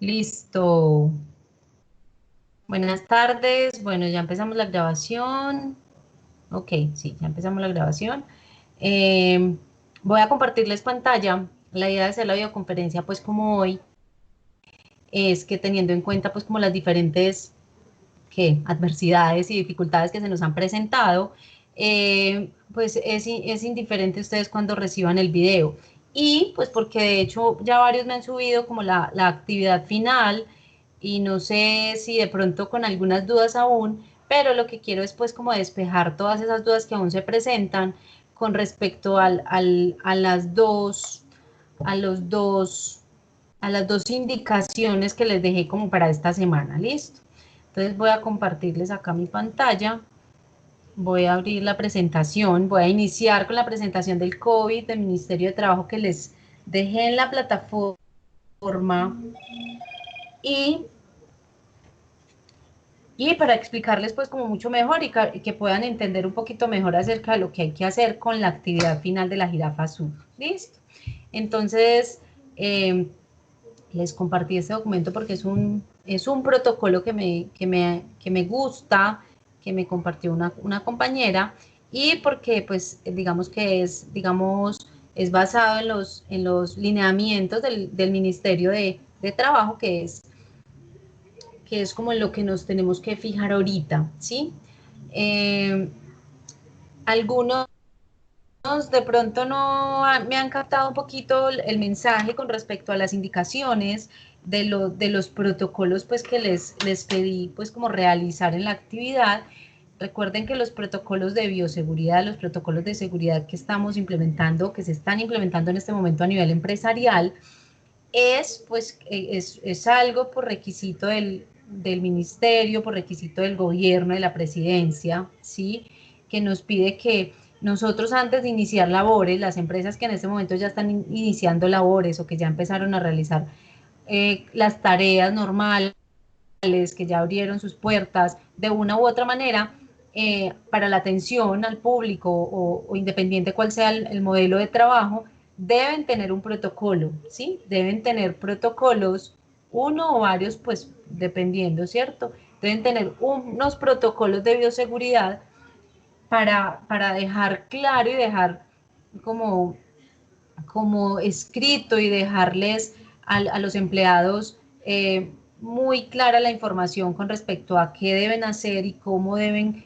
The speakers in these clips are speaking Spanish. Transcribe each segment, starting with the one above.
Listo. Buenas tardes. Bueno, ya empezamos la grabación. Ok, sí, ya empezamos la grabación. Eh, Voy a compartirles pantalla. La idea de hacer la videoconferencia, pues como hoy, es que teniendo en cuenta pues como las diferentes adversidades y dificultades que se nos han presentado, pues es indiferente a ustedes cuando reciban el video. Y pues porque de hecho ya varios me han subido como la actividad final y no sé si de pronto con algunas dudas aún, pero lo que quiero es pues como despejar todas esas dudas que aún se presentan con respecto a las dos, a los dos, a las dos indicaciones que les dejé como para esta semana. ¿Listo? Entonces voy a compartirles acá mi pantalla, voy a abrir la presentación, voy a iniciar con la presentación del COVID del Ministerio de Trabajo que les dejé en la plataforma y, y para explicarles pues como mucho mejor y que puedan entender un poquito mejor acerca de lo que hay que hacer con la actividad final de la jirafa azul. ¿Listo? Entonces, les compartí este documento porque es un protocolo que me gusta, que me compartió una compañera y porque pues digamos que es basado en los lineamientos del Ministerio de Trabajo que es como en lo que nos tenemos que fijar ahorita, ¿sí? Eh, algunos de pronto no me han captado un poquito el mensaje con respecto a las indicaciones de los protocolos pues que les pedí pues como realizar en la actividad. Recuerden que los protocolos de bioseguridad, los protocolos de seguridad que estamos implementando, que se están implementando en este momento a nivel empresarial, es algo por requisito del ministerio, por requisito del gobierno, de la presidencia, ¿sí? Que nos pide que nosotros antes de iniciar labores, las empresas que en este momento ya están iniciando labores o que ya empezaron a realizar las tareas normales, que ya abrieron sus puertas de una u otra manera, para la atención al público o independiente cuál sea el modelo de trabajo, deben tener un protocolo, ¿sí? Deben tener protocolos, uno o varios, pues dependiendo, ¿cierto? Deben tener unos protocolos de bioseguridad para dejar claro y dejar como, como escrito y dejarles a los empleados muy clara la información con respecto a qué deben hacer y cómo deben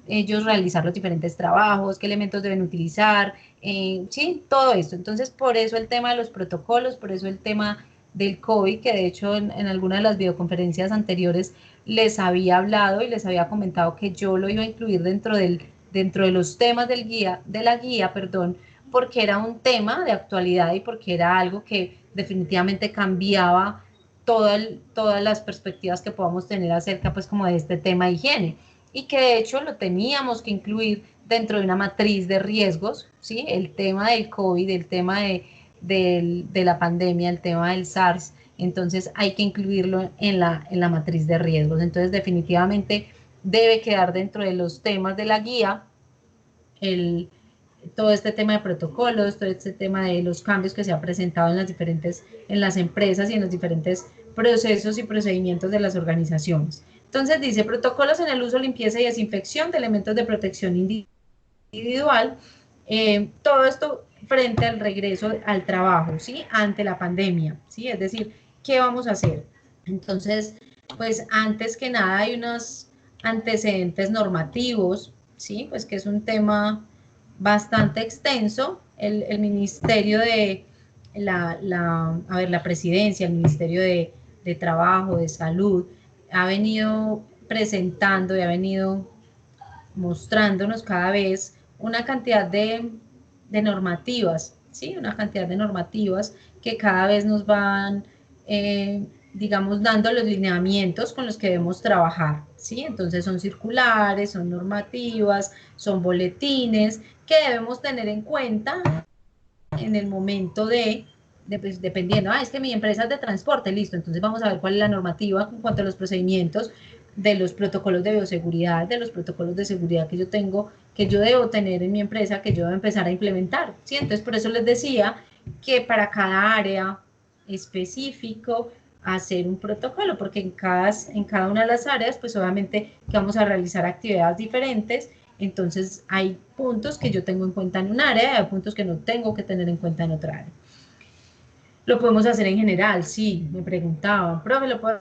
ellos realizar los diferentes trabajos, qué elementos deben utilizar, sí, todo esto. Entonces, por eso el tema de los protocolos, por eso el tema del COVID, que de hecho en alguna de las videoconferencias anteriores les había hablado y les había comentado que yo lo iba a incluir dentro de los temas de la guía, perdón, porque era un tema de actualidad y porque era algo que definitivamente cambiaba todas las perspectivas que podamos tener acerca pues como de este tema de higiene y que de hecho lo teníamos que incluir dentro de una matriz de riesgos, ¿sí? El tema del COVID, el tema de la pandemia, el tema del SARS, entonces hay que incluirlo en la matriz de riesgos. Entonces definitivamente debe quedar dentro de los temas de la guía el, todo este tema de protocolos, todo este tema de los cambios que se ha presentado en las empresas y en los diferentes procesos y procedimientos de las organizaciones. Entonces dice protocolos en el uso, limpieza y desinfección de elementos de protección individual, todo esto frente al regreso al trabajo, ¿sí? Ante la pandemia, ¿sí? Es decir, ¿qué vamos a hacer? Entonces, pues antes que nada hay unos antecedentes normativos, ¿sí? Pues que es un tema bastante extenso. El Ministerio de la Presidencia, el Ministerio de Trabajo, de Salud, ha venido presentando y ha venido mostrándonos cada vez una cantidad de normativas, ¿sí? Una cantidad de normativas que cada vez nos van, digamos, dando los lineamientos con los que debemos trabajar, ¿sí? Entonces son circulares, son normativas, son boletines que debemos tener en cuenta en el momento pues, dependiendo, es que mi empresa es de transporte, listo, entonces vamos a ver cuál es la normativa en cuanto a los procedimientos de los protocolos de bioseguridad, de los protocolos de seguridad que yo tengo, que yo debo tener en mi empresa, que yo debo empezar a implementar, ¿sí? Entonces por eso les decía que para cada área específico hacer un protocolo, porque en cada una de las áreas, pues obviamente que vamos a realizar actividades diferentes, entonces hay puntos que yo tengo en cuenta en un área y hay puntos que no tengo que tener en cuenta en otra área. ¿Lo podemos hacer en general? Sí, me preguntaban, profe, ¿lo puedo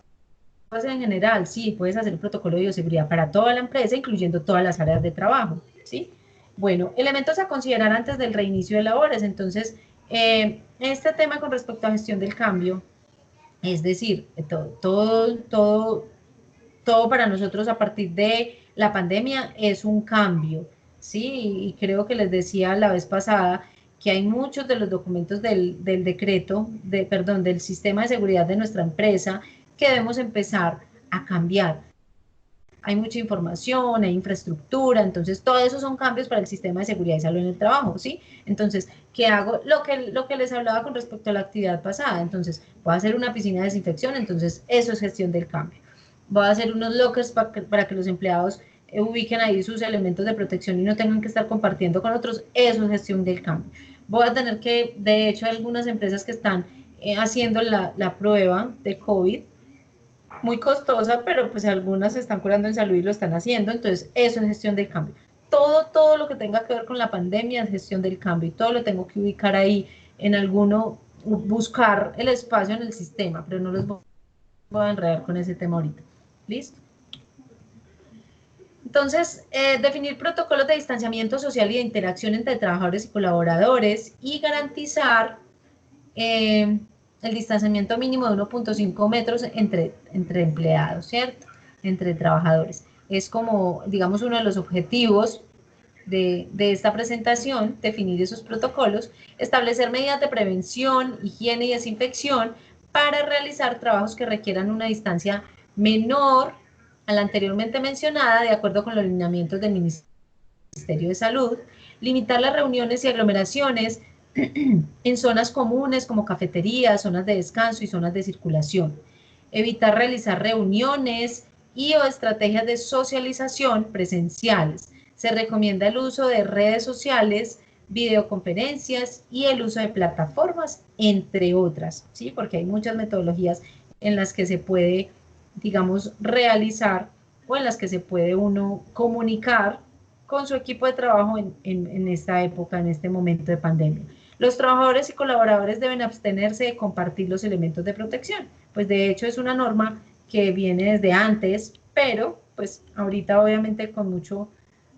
hacer en general? Sí, puedes hacer un protocolo de bioseguridad para toda la empresa, incluyendo todas las áreas de trabajo, ¿sí? Bueno, elementos a considerar antes del reinicio de labores. Entonces, este tema con respecto a gestión del cambio, es decir, todo para nosotros a partir de la pandemia es un cambio, ¿sí? Y creo que les decía la vez pasada que hay muchos de los documentos del decreto, perdón, del sistema de seguridad de nuestra empresa que debemos empezar a cambiar. Hay mucha información, hay infraestructura, entonces todo eso son cambios para el sistema de seguridad y salud en el trabajo, ¿sí? Entonces, ¿qué hago? Lo que les hablaba con respecto a la actividad pasada, entonces, voy a hacer una piscina de desinfección, entonces eso es gestión del cambio. Voy a hacer unos lockers para que los empleados ubiquen ahí sus elementos de protección y no tengan que estar compartiendo con otros, eso es gestión del cambio. Voy a tener que, de hecho, hay algunas empresas que están haciendo la prueba de COVID, muy costosa, pero pues algunas se están curando en salud y lo están haciendo, entonces eso es gestión del cambio. Todo lo que tenga que ver con la pandemia es gestión del cambio y todo lo tengo que ubicar ahí en alguno, buscar el espacio en el sistema, pero no los voy a enredar con ese tema ahorita. ¿Listo? Entonces, definir protocolos de distanciamiento social y de interacción entre trabajadores y colaboradores y garantizar el distanciamiento mínimo de 1.5 metros entre empleados, ¿cierto? Entre trabajadores. Es como, digamos, uno de los objetivos de esta presentación, definir esos protocolos, establecer medidas de prevención, higiene y desinfección para realizar trabajos que requieran una distancia menor a la anteriormente mencionada, de acuerdo con los lineamientos del Ministerio de Salud, limitar las reuniones y aglomeraciones en zonas comunes como cafeterías, zonas de descanso y zonas de circulación, evitar realizar reuniones y o estrategias de socialización presenciales. Se recomienda el uso de redes sociales, videoconferencias y el uso de plataformas, entre otras, ¿sí? Porque hay muchas metodologías en las que se puede, digamos, realizar o en las que se puede uno comunicar con su equipo de trabajo en esta época, en este momento de pandemia. Los trabajadores y colaboradores deben abstenerse de compartir los elementos de protección, pues de hecho es una norma que viene desde antes, pero pues ahorita obviamente con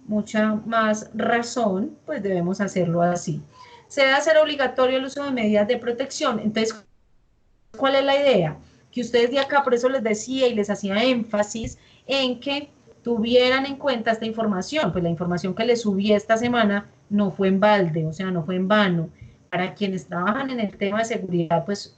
mucha más razón, pues debemos hacerlo así. Se debe hacer obligatorio el uso de medidas de protección. Entonces, ¿cuál es la idea? Que ustedes de acá, por eso les decía y les hacía énfasis en que tuvieran en cuenta esta información, pues la información que les subí esta semana no fue en balde, o sea, no fue en vano. Para quienes trabajan en el tema de seguridad, pues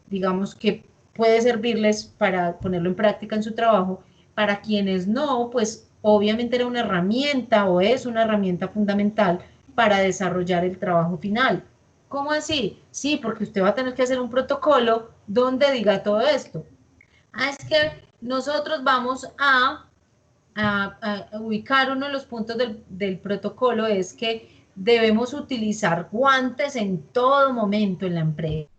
digamos que puede servirles para ponerlo en práctica en su trabajo. Para quienes no, pues obviamente era una herramienta o es una herramienta fundamental para desarrollar el trabajo final. ¿Cómo así? Sí, porque usted va a tener que hacer un protocolo donde diga todo esto. Es que nosotros vamos a ubicar uno de los puntos del protocolo, es que debemos utilizar guantes en todo momento en la empresa,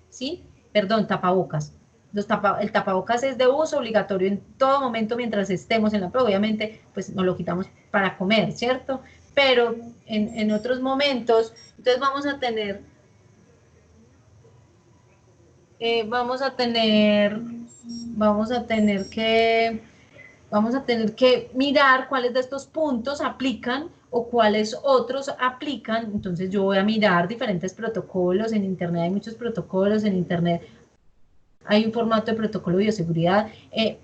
¿sí? Perdón, tapabocas. El tapabocas es de uso obligatorio en todo momento mientras estemos en la prueba. Obviamente, pues nos lo quitamos para comer, ¿cierto? Pero en otros momentos, entonces vamos a tener vamos a tener que mirar cuáles de estos puntos aplican o cuáles otros aplican. Entonces yo voy a mirar diferentes protocolos en internet, hay muchos protocolos en internet, hay un formato de protocolo de bioseguridad,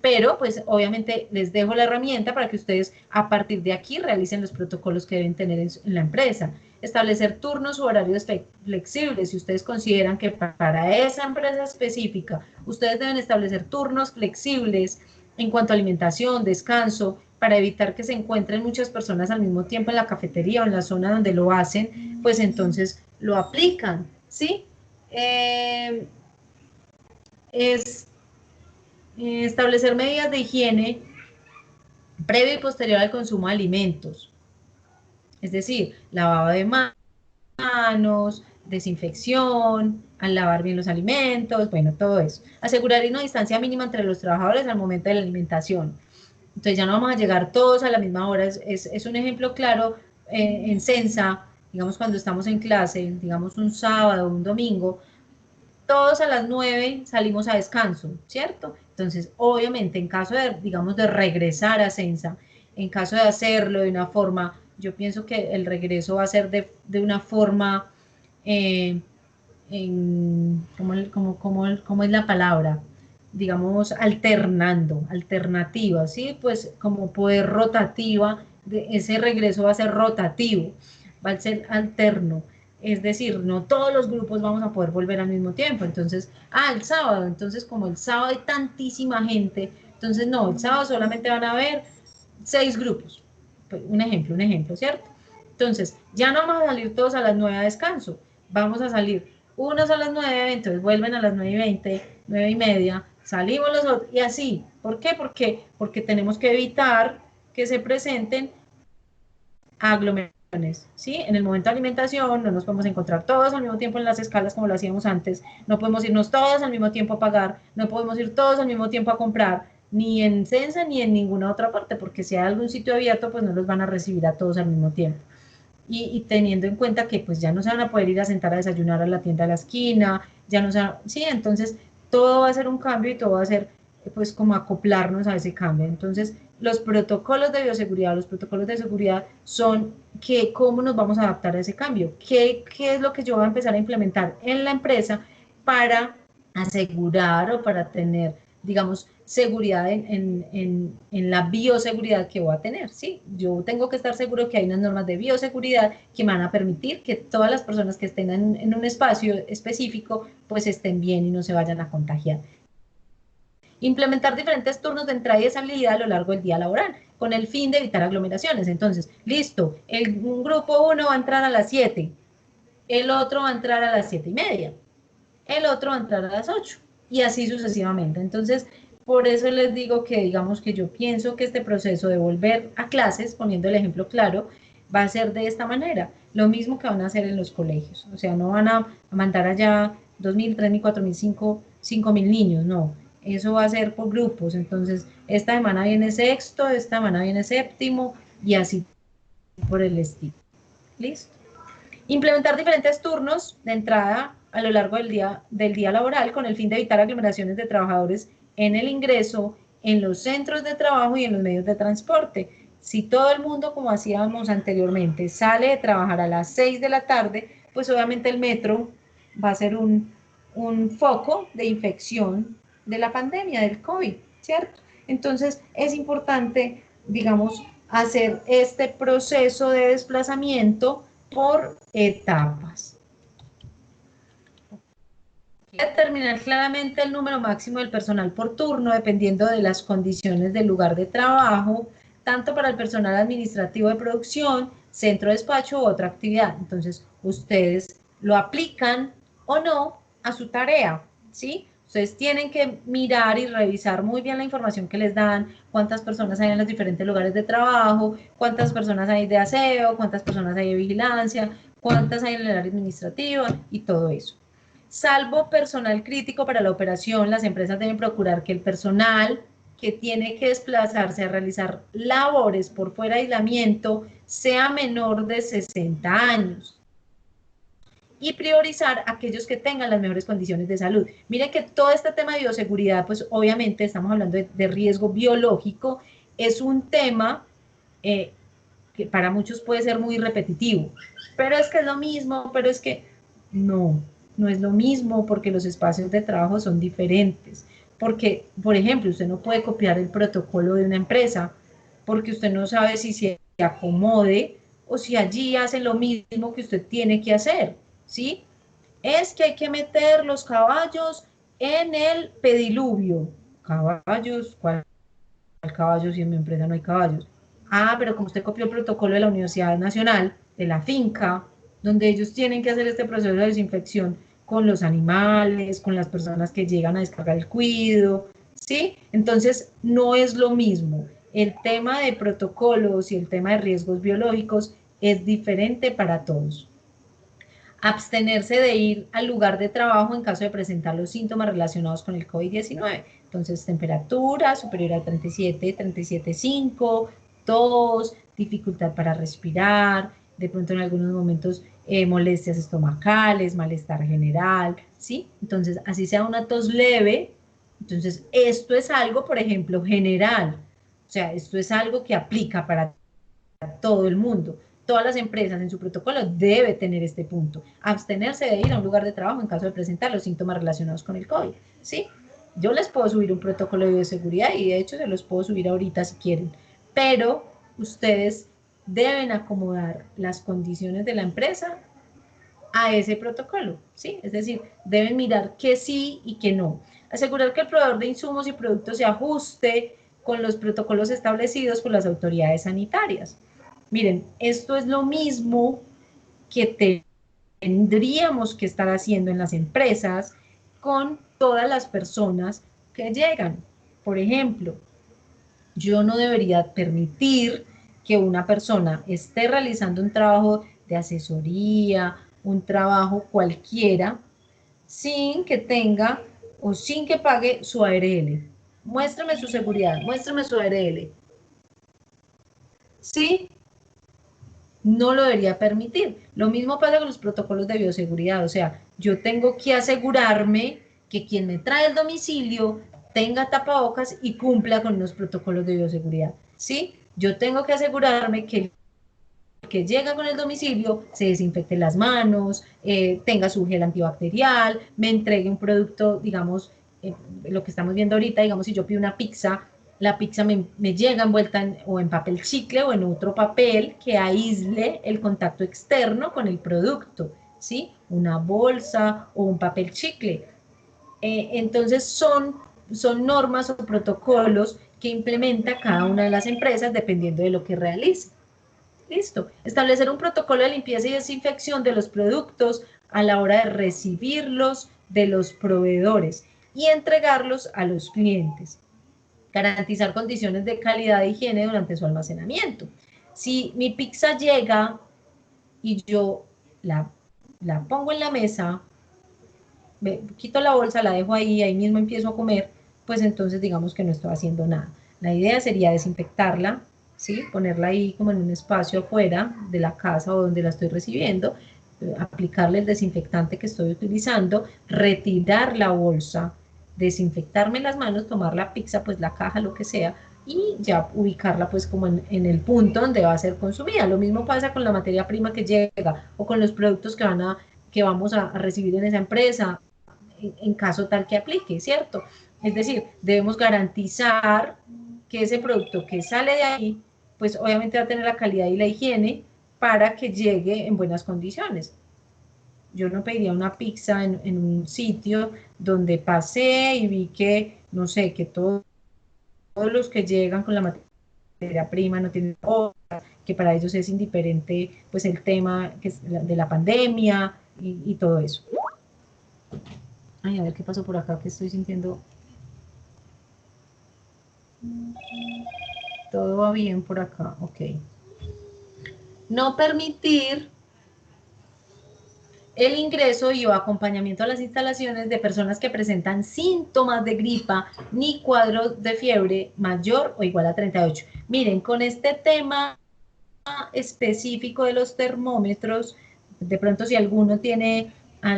pero pues obviamente les dejo la herramienta para que ustedes a partir de aquí realicen los protocolos que deben tener en la empresa. Establecer turnos u horarios flexibles. Si ustedes consideran que para esa empresa específica ustedes deben establecer turnos flexibles en cuanto a alimentación, descanso, para evitar que se encuentren muchas personas al mismo tiempo en la cafetería o en la zona donde lo hacen, pues entonces lo aplican, ¿sí? Es establecer medidas de higiene previo y posterior al consumo de alimentos, es decir, lavado de manos, desinfección, al lavar bien los alimentos, bueno, todo eso. Asegurar una distancia mínima entre los trabajadores al momento de la alimentación. Entonces ya no vamos a llegar todos a la misma hora. Es un ejemplo claro en Sensa, digamos cuando estamos en clase, digamos un sábado o un domingo, todos a las 9 salimos a descanso, ¿cierto? Entonces, obviamente, en caso de, digamos, de regresar a Sensa, en caso de hacerlo de una forma, yo pienso que el regreso va a ser de una forma, eh, ¿cómo es la palabra? Digamos, alternativa, ¿sí? Pues como poder rotativa, ese regreso va a ser rotativo, va a ser alterno. Es decir, no todos los grupos vamos a poder volver al mismo tiempo. Entonces, el sábado, entonces como el sábado hay tantísima gente, entonces no, el sábado solamente van a haber 6 grupos. Pues, un ejemplo, ¿cierto? Entonces, ya no vamos a salir todos a las 9 a descanso, vamos a salir unos a las 9, entonces vuelven a las 9:20, 9:30, salimos los otros, y así. ¿Por qué? Porque tenemos que evitar que se presenten aglomeraciones, ¿sí? En el momento de alimentación no nos podemos encontrar todos al mismo tiempo en las escalas como lo hacíamos antes, no podemos irnos todos al mismo tiempo a pagar, no podemos ir todos al mismo tiempo a comprar, ni en Sensa ni en ninguna otra parte, porque si hay algún sitio abierto, pues no los van a recibir a todos al mismo tiempo. Y teniendo en cuenta que pues ya no se van a poder ir a sentar a desayunar a la tienda de la esquina, ya no se van, sí, entonces todo va a ser un cambio y todo va a ser pues como acoplarnos a ese cambio. Entonces los protocolos de bioseguridad, los protocolos de seguridad son que cómo nos vamos a adaptar a ese cambio, qué es lo que yo voy a empezar a implementar en la empresa para asegurar o para tener, digamos, seguridad en la bioseguridad que voy a tener, ¿sí? Yo tengo que estar seguro que hay unas normas de bioseguridad que me van a permitir que todas las personas que estén en un espacio específico, pues estén bien y no se vayan a contagiar. Implementar diferentes turnos de entrada y de salida a lo largo del día laboral, con el fin de evitar aglomeraciones. Entonces, listo, un grupo 1 va a entrar a las 7, el otro va a entrar a las 7:30, el otro va a entrar a las 8 y así sucesivamente. Entonces, por eso les digo que digamos que yo pienso que este proceso de volver a clases, poniendo el ejemplo claro, va a ser de esta manera, lo mismo que van a hacer en los colegios, o sea, no van a mandar allá 2.000, 3.000, 4.000, 5.000 niños, no, eso va a ser por grupos, entonces esta semana viene sexto, esta semana viene séptimo y así por el estilo. ¿Listo? Implementar diferentes turnos de entrada a lo largo del día laboral con el fin de evitar aglomeraciones de trabajadores en el ingreso, en los centros de trabajo y en los medios de transporte. Si todo el mundo, como hacíamos anteriormente, sale de trabajar a las 6 de la tarde, pues obviamente el metro va a ser un foco de infección de la pandemia, del COVID, ¿cierto? Entonces es importante, digamos, hacer este proceso de desplazamiento por etapas. Determinar claramente el número máximo del personal por turno, dependiendo de las condiciones del lugar de trabajo, tanto para el personal administrativo de producción, centro de despacho u otra actividad. Entonces, ustedes lo aplican o no a su tarea, ¿sí? Ustedes tienen que mirar y revisar muy bien la información que les dan, cuántas personas hay en los diferentes lugares de trabajo, cuántas personas hay de aseo, cuántas personas hay de vigilancia, cuántas hay en el área administrativa y todo eso. Salvo personal crítico para la operación, las empresas deben procurar que el personal que tiene que desplazarse a realizar labores por fuera de aislamiento sea menor de 60 años y priorizar a aquellos que tengan las mejores condiciones de salud. Miren que todo este tema de bioseguridad, pues obviamente estamos hablando de riesgo biológico, es un tema que para muchos puede ser muy repetitivo, pero es que es lo mismo, pero es que no es lo mismo porque los espacios de trabajo son diferentes. Porque, por ejemplo, usted no puede copiar el protocolo de una empresa porque usted no sabe si se acomode o si allí hacen lo mismo que usted tiene que hacer, ¿sí? Es que hay que meter los caballos en el pediluvio. ¿Caballos? ¿Cuál caballo si en mi empresa no hay caballos? Pero como usted copió el protocolo de la Universidad Nacional, de la finca, donde ellos tienen que hacer este proceso de desinfección con los animales, con las personas que llegan a descargar el cuido, ¿sí? Entonces, no es lo mismo. El tema de protocolos y el tema de riesgos biológicos es diferente para todos. Abstenerse de ir al lugar de trabajo en caso de presentar los síntomas relacionados con el COVID-19. Entonces, temperatura superior a 37, 37,5, tos, dificultad para respirar, de pronto en algunos momentos molestias estomacales, malestar general, ¿sí? Entonces, así sea una tos leve, entonces esto es algo, por ejemplo, general. O sea, esto es algo que aplica para todo el mundo. Todas las empresas en su protocolo debe tener este punto. Abstenerse de ir a un lugar de trabajo en caso de presentar los síntomas relacionados con el COVID. ¿Sí? Yo les puedo subir un protocolo de bioseguridad y de hecho se los puedo subir ahorita si quieren. Pero ustedes deben acomodar las condiciones de la empresa a ese protocolo, ¿sí? Es decir, deben mirar qué sí y qué no. Asegurar que el proveedor de insumos y productos se ajuste con los protocolos establecidos por las autoridades sanitarias. Miren, esto es lo mismo que tendríamos que estar haciendo en las empresas con todas las personas que llegan. Por ejemplo, yo no debería permitir que una persona esté realizando un trabajo de asesoría, un trabajo cualquiera, sin que tenga o sin que pague su ARL. Muéstrame su seguridad, muéstrame su ARL. ¿Sí? No lo debería permitir. Lo mismo pasa con los protocolos de bioseguridad, o sea, yo tengo que asegurarme que quien me trae el domicilio tenga tapabocas y cumpla con los protocolos de bioseguridad, ¿sí? Yo tengo que asegurarme que el que llega con el domicilio se desinfecte las manos, tenga su gel antibacterial, me entregue un producto, digamos, lo que estamos viendo ahorita, digamos, si yo pido una pizza, la pizza me llega envuelta o en papel chicle o en otro papel que aísle el contacto externo con el producto, ¿sí? Una bolsa o un papel chicle. Entonces son normas o protocolos que implementa cada una de las empresas dependiendo de lo que realice. Listo. Establecer un protocolo de limpieza y desinfección de los productos a la hora de recibirlos de los proveedores y entregarlos a los clientes. Garantizar condiciones de calidad e higiene durante su almacenamiento. Si mi pizza llega y yo la pongo en la mesa, me quito la bolsa, la dejo ahí mismo empiezo a comer, pues entonces digamos que no estoy haciendo nada. La idea sería desinfectarla, ¿sí? Ponerla ahí como en un espacio afuera de la casa o donde la estoy recibiendo, aplicarle el desinfectante que estoy utilizando, retirar la bolsa, desinfectarme las manos, tomar la pizza, pues la caja, lo que sea, y ya ubicarla pues como en el punto donde va a ser consumida. Lo mismo pasa con la materia prima que llega o con los productos que vamos a recibir en esa empresa, en caso tal que aplique, ¿cierto? Es decir, debemos garantizar que ese producto que sale de ahí, pues obviamente va a tener la calidad y la higiene para que llegue en buenas condiciones. Yo no pediría una pizza en un sitio donde pasé y vi que, no sé, que todos los que llegan con la materia prima no tienen hora, que para ellos es indiferente pues el tema que es de la pandemia y todo eso. Ay, a ver qué pasó por acá, que estoy sintiendo. Todo va bien por acá, ok. No permitir el ingreso y o acompañamiento a las instalaciones de personas que presentan síntomas de gripa ni cuadros de fiebre mayor o igual a 38. Miren, con este tema específico de los termómetros, de pronto si alguno tiene,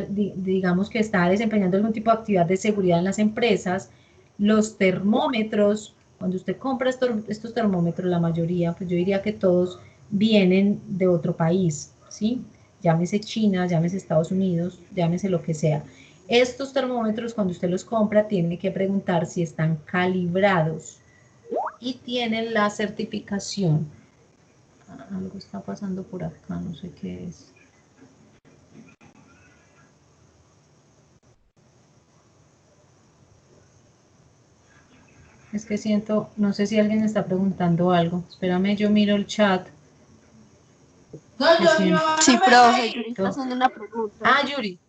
digamos que está desempeñando algún tipo de actividad de seguridad en las empresas, los termómetros, cuando usted compra estos termómetros, la mayoría, pues yo diría que todos vienen de otro país, ¿sí? Llámese China, llámese Estados Unidos, llámese lo que sea. Estos termómetros, cuando usted los compra, tiene que preguntar si están calibrados y tienen la certificación. Algo está pasando por acá, no sé qué es. Es que siento, no sé si alguien está preguntando algo. Espérame, yo miro el chat. Sí, profe, Yuri está haciendo una pregunta. Ah, Yuri.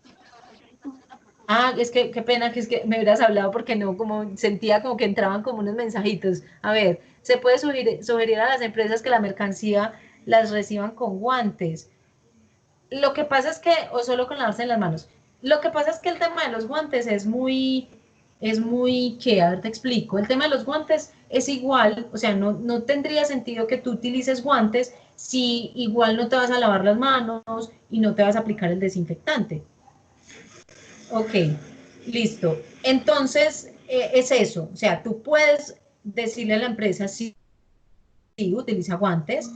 Ah, es que qué pena que es que me hubieras hablado porque no, como sentía como que entraban como unos mensajitos. A ver, se puede sugerir a las empresas que la mercancía las reciban con guantes. Lo que pasa es que, o solo con lavarse las manos, lo que pasa es que el tema de los guantes ¿qué? A ver, te explico. El tema de los guantes es igual, o sea, no tendría sentido que tú utilices guantes si igual no te vas a lavar las manos y no te vas a aplicar el desinfectante. Ok, listo. Entonces, es eso. O sea, tú puedes decirle a la empresa si sí, utiliza guantes,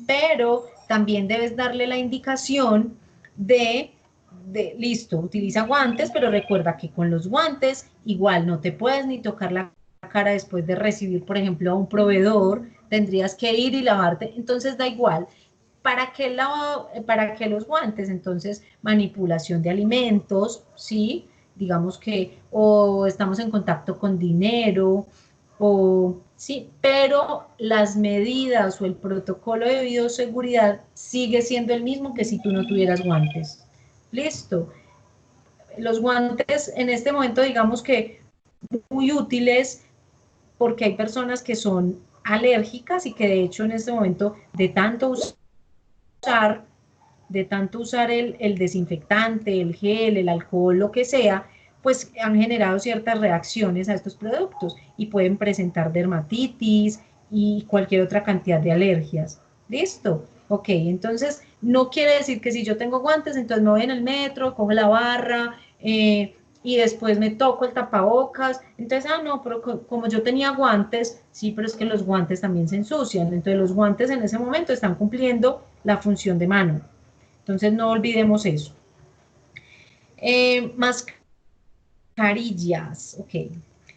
pero también debes darle la indicación listo, utiliza guantes, pero recuerda que con los guantes igual no te puedes ni tocar la cara después de recibir, por ejemplo, a un proveedor, tendrías que ir y lavarte, entonces da igual. ¿Para qué los guantes? Entonces, manipulación de alimentos, ¿sí? Digamos que o estamos en contacto con dinero, o sí, pero las medidas o el protocolo de bioseguridad sigue siendo el mismo que si tú no tuvieras guantes. Listo. Los guantes en este momento digamos que muy útiles porque hay personas que son alérgicas y que de hecho en este momento usar, de tanto usar el desinfectante, el gel, el alcohol, lo que sea, pues han generado ciertas reacciones a estos productos y pueden presentar dermatitis y cualquier otra cantidad de alergias. ¿Listo? Ok, entonces no quiere decir que si yo tengo guantes, entonces me voy en el metro, cojo la barra y después me toco el tapabocas. Entonces, no, pero como yo tenía guantes, sí, pero es que los guantes también se ensucian. Entonces los guantes en ese momento están cumpliendo la función de mano. Entonces no olvidemos eso. Mascarillas, ok.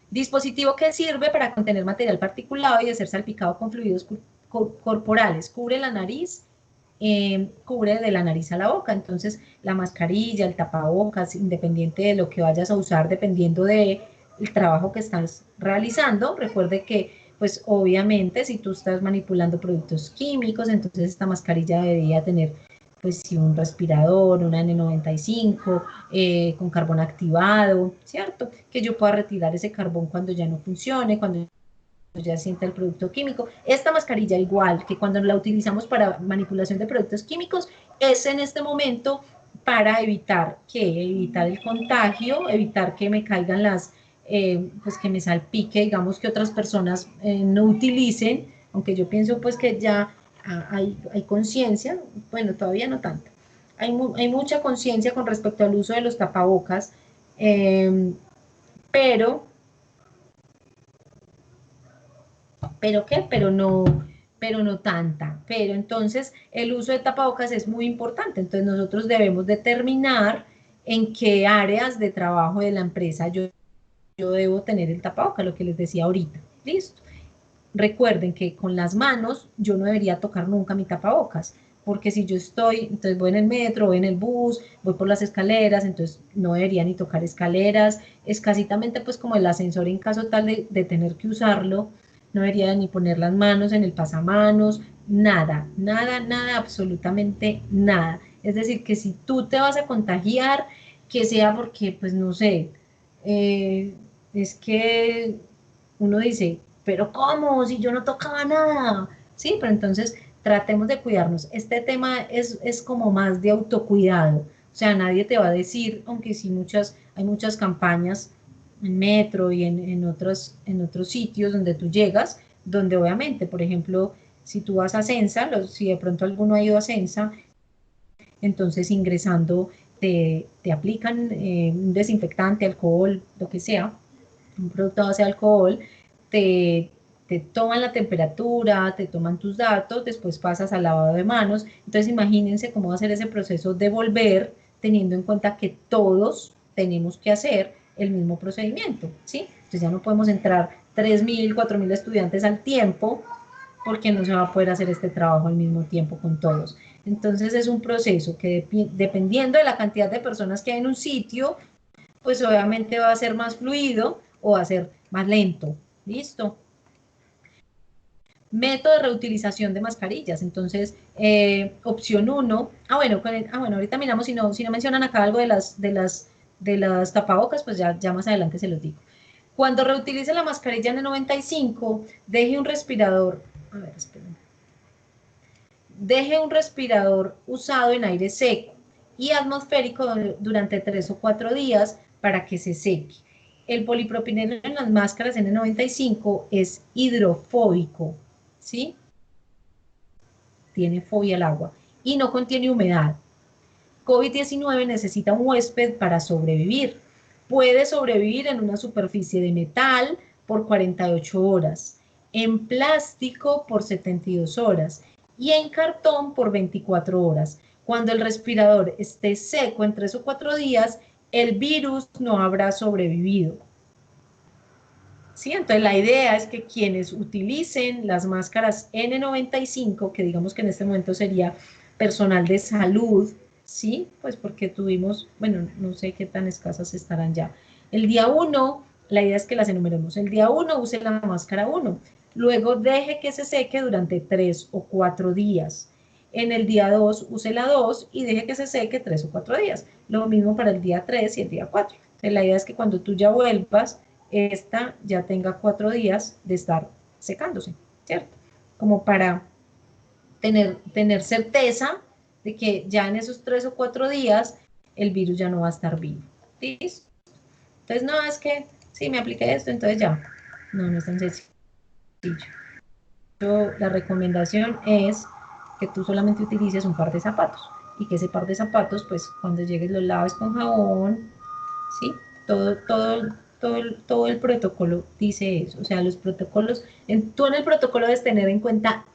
Dispositivo que sirve para contener material particulado y de ser salpicado con fluidos corporales. Cubre la nariz, cubre de la nariz a la boca. Entonces la mascarilla, el tapabocas, independiente de lo que vayas a usar, dependiendo del trabajo que estás realizando, recuerde que pues obviamente si tú estás manipulando productos químicos, entonces esta mascarilla debería tener pues sí, un respirador, una N95, con carbón activado, ¿cierto? Que yo pueda retirar ese carbón cuando ya no funcione, cuando ya sienta el producto químico. Esta mascarilla, igual que cuando la utilizamos para manipulación de productos químicos, es en este momento para evitar el contagio, evitar que me caigan pues que me salpique, digamos que otras personas no utilicen, aunque yo pienso pues que ya hay conciencia, bueno, todavía no tanto. Hay mucha conciencia con respecto al uso de los tapabocas, eh, pero ¿qué? Pero no tanta. Pero entonces el uso de tapabocas es muy importante. Entonces nosotros debemos determinar en qué áreas de trabajo de la empresa yo debo tener el tapabocas, lo que les decía ahorita. Listo. Recuerden que con las manos yo no debería tocar nunca mi tapabocas, porque si yo entonces voy en el metro, voy en el bus, voy por las escaleras, entonces no debería ni tocar escaleras, escasitamente pues como el ascensor en caso tal de tener que usarlo, no debería ni poner las manos en el pasamanos, nada, nada, nada, absolutamente nada. Es decir, que si tú te vas a contagiar, que sea porque, pues no sé, es que uno dice, pero ¿cómo? Si yo no tocaba nada. Sí, pero entonces tratemos de cuidarnos. Este tema es como más de autocuidado. O sea, nadie te va a decir, aunque sí hay muchas campañas en metro y en otros sitios donde tú llegas, donde obviamente, por ejemplo, si tú vas a Censa, si de pronto alguno ha ido a Censa, entonces ingresando te aplican un desinfectante, alcohol, lo que sea, un producto a base de alcohol, te, te toman la temperatura, te toman tus datos, después pasas al lavado de manos. Entonces imagínense cómo va a ser ese proceso de volver, teniendo en cuenta que todos tenemos que hacer el mismo procedimiento, ¿sí? Entonces ya no podemos entrar 3.000, 4.000 estudiantes al tiempo, porque no se va a poder hacer este trabajo al mismo tiempo con todos. Entonces es un proceso que dependiendo de la cantidad de personas que hay en un sitio, pues obviamente va a ser más fluido o va a ser más lento. ¿Listo? Método de reutilización de mascarillas. Entonces, opción 1, bueno, ahorita miramos si no mencionan acá algo de las tapabocas, pues ya más adelante se los digo. Cuando reutilice la mascarilla N95, deje un respirador, a ver, esperen, deje un respirador usado en aire seco, y atmosférico durante 3 o 4 días para que se seque. El polipropileno en las máscaras N95 es hidrofóbico, ¿sí? Tiene fobia al agua y no contiene humedad. COVID-19 necesita un huésped para sobrevivir. Puede sobrevivir en una superficie de metal por 48 horas, en plástico por 72 horas y en cartón por 24 horas. Cuando el respirador esté seco en 3 o 4 días, el virus no habrá sobrevivido. ¿Sí? Entonces la idea es que quienes utilicen las máscaras N95, que digamos que en este momento sería personal de salud, ¿sí? Pues porque tuvimos, bueno, no sé qué tan escasas estarán ya. El día 1, la idea es que las enumeremos. El día 1 use la máscara 1, luego deje que se seque durante 3 o 4 días. En el día 2 use la 2 y deje que se seque 3 o 4 días. Lo mismo para el día 3 y el día 4. Entonces la idea es que cuando tú ya vuelvas, esta ya tenga 4 días de estar secándose, ¿cierto? Como para tener certeza de que ya en esos 3 o 4 días el virus ya no va a estar vivo. ¿Listo? Entonces, no, es que sí, me apliqué esto, entonces ya. No, no es tan sencillo. La recomendación es que tú solamente utilices un par de zapatos y que ese par de zapatos, pues cuando llegues los laves con jabón, ¿sí? Todo el protocolo dice eso. O sea, los protocolos, tú en el protocolo debes tener en cuenta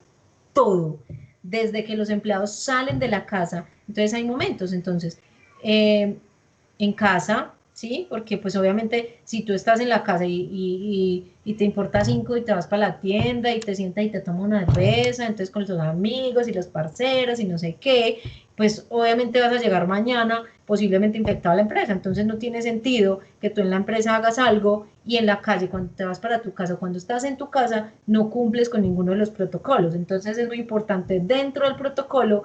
todo, desde que los empleados salen de la casa. Entonces hay momentos, entonces, en casa, ¿sí? Porque pues obviamente si tú estás en la casa y te importa 5 y te vas para la tienda y te sientas y te tomas una cerveza, entonces con tus amigos y los parceros y no sé qué, pues obviamente vas a llegar mañana posiblemente infectado a la empresa, entonces no tiene sentido que tú en la empresa hagas algo y en la calle cuando te vas para tu casa, cuando estás en tu casa no cumples con ninguno de los protocolos, entonces es muy importante dentro del protocolo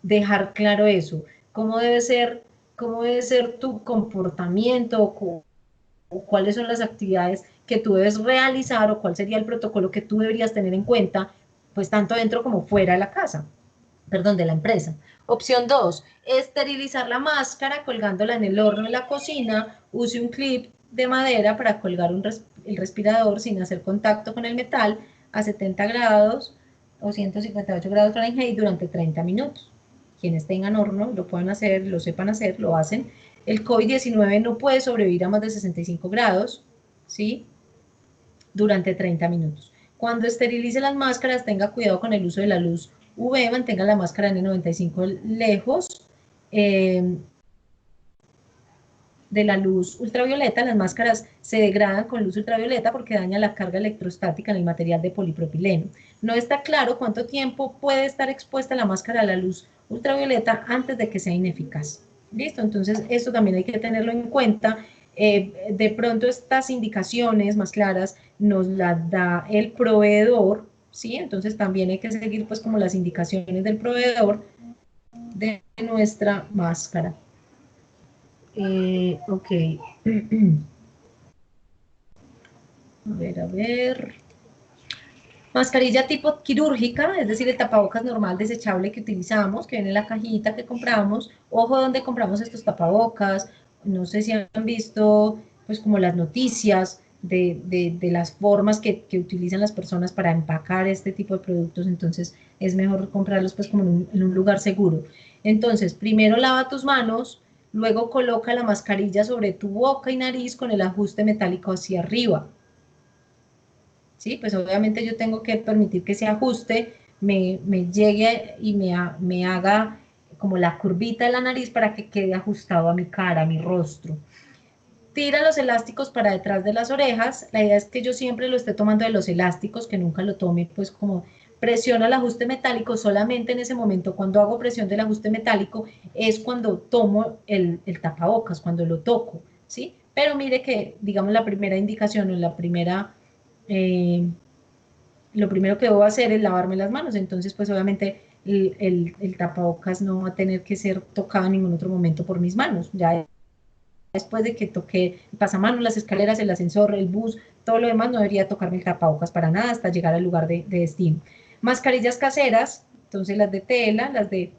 dejar claro eso, cómo debe ser tu comportamiento o cuáles son las actividades que tú debes realizar o cuál sería el protocolo que tú deberías tener en cuenta, pues tanto dentro como fuera de la casa, perdón, de la empresa. Opción 2, esterilizar la máscara colgándola en el horno de la cocina, use un clip de madera para colgar el respirador sin hacer contacto con el metal a 70 grados o 158 grados Fahrenheit durante 30 minutos. Quienes tengan horno lo puedan hacer, lo sepan hacer, lo hacen. El COVID-19 no puede sobrevivir a más de 65 grados, ¿sí? Durante 30 minutos. Cuando esterilice las máscaras, tenga cuidado con el uso de la luz UV, mantenga la máscara N95 lejos de la luz ultravioleta. Las máscaras se degradan con luz ultravioleta porque daña la carga electrostática en el material de polipropileno. No está claro cuánto tiempo puede estar expuesta la máscara a la luz ultravioleta antes de que sea ineficaz. ¿Listo? Entonces, esto también hay que tenerlo en cuenta. De pronto estas indicaciones más claras nos las da el proveedor, ¿sí? Entonces también hay que seguir pues como las indicaciones del proveedor de nuestra máscara. Ok. A ver. Mascarilla tipo quirúrgica, es decir, el tapabocas normal desechable que utilizamos, que viene en la cajita que compramos. Ojo donde compramos estos tapabocas. No sé si han visto, pues, como las noticias de las formas que utilizan las personas para empacar este tipo de productos. Entonces, es mejor comprarlos, pues, como en un lugar seguro. Entonces, primero lava tus manos, luego coloca la mascarilla sobre tu boca y nariz con el ajuste metálico hacia arriba. ¿Sí? Pues obviamente yo tengo que permitir que ese ajuste me llegue y me haga como la curvita de la nariz para que quede ajustado a mi cara, a mi rostro. Tira los elásticos para detrás de las orejas. La idea es que yo siempre lo esté tomando de los elásticos, que nunca lo tome pues como presiona el ajuste metálico. Solamente en ese momento, cuando hago presión del ajuste metálico, es cuando tomo el tapabocas, cuando lo toco, ¿sí? Pero mire que, digamos, la primera indicación o la primera lo primero que debo hacer es lavarme las manos, entonces pues obviamente el tapabocas no va a tener que ser tocado en ningún otro momento por mis manos, ya después de que toqué el pasamanos, las escaleras, el ascensor, el bus, todo lo demás no debería tocarme el tapabocas para nada hasta llegar al lugar de destino. Mascarillas caseras, entonces las de tela, las de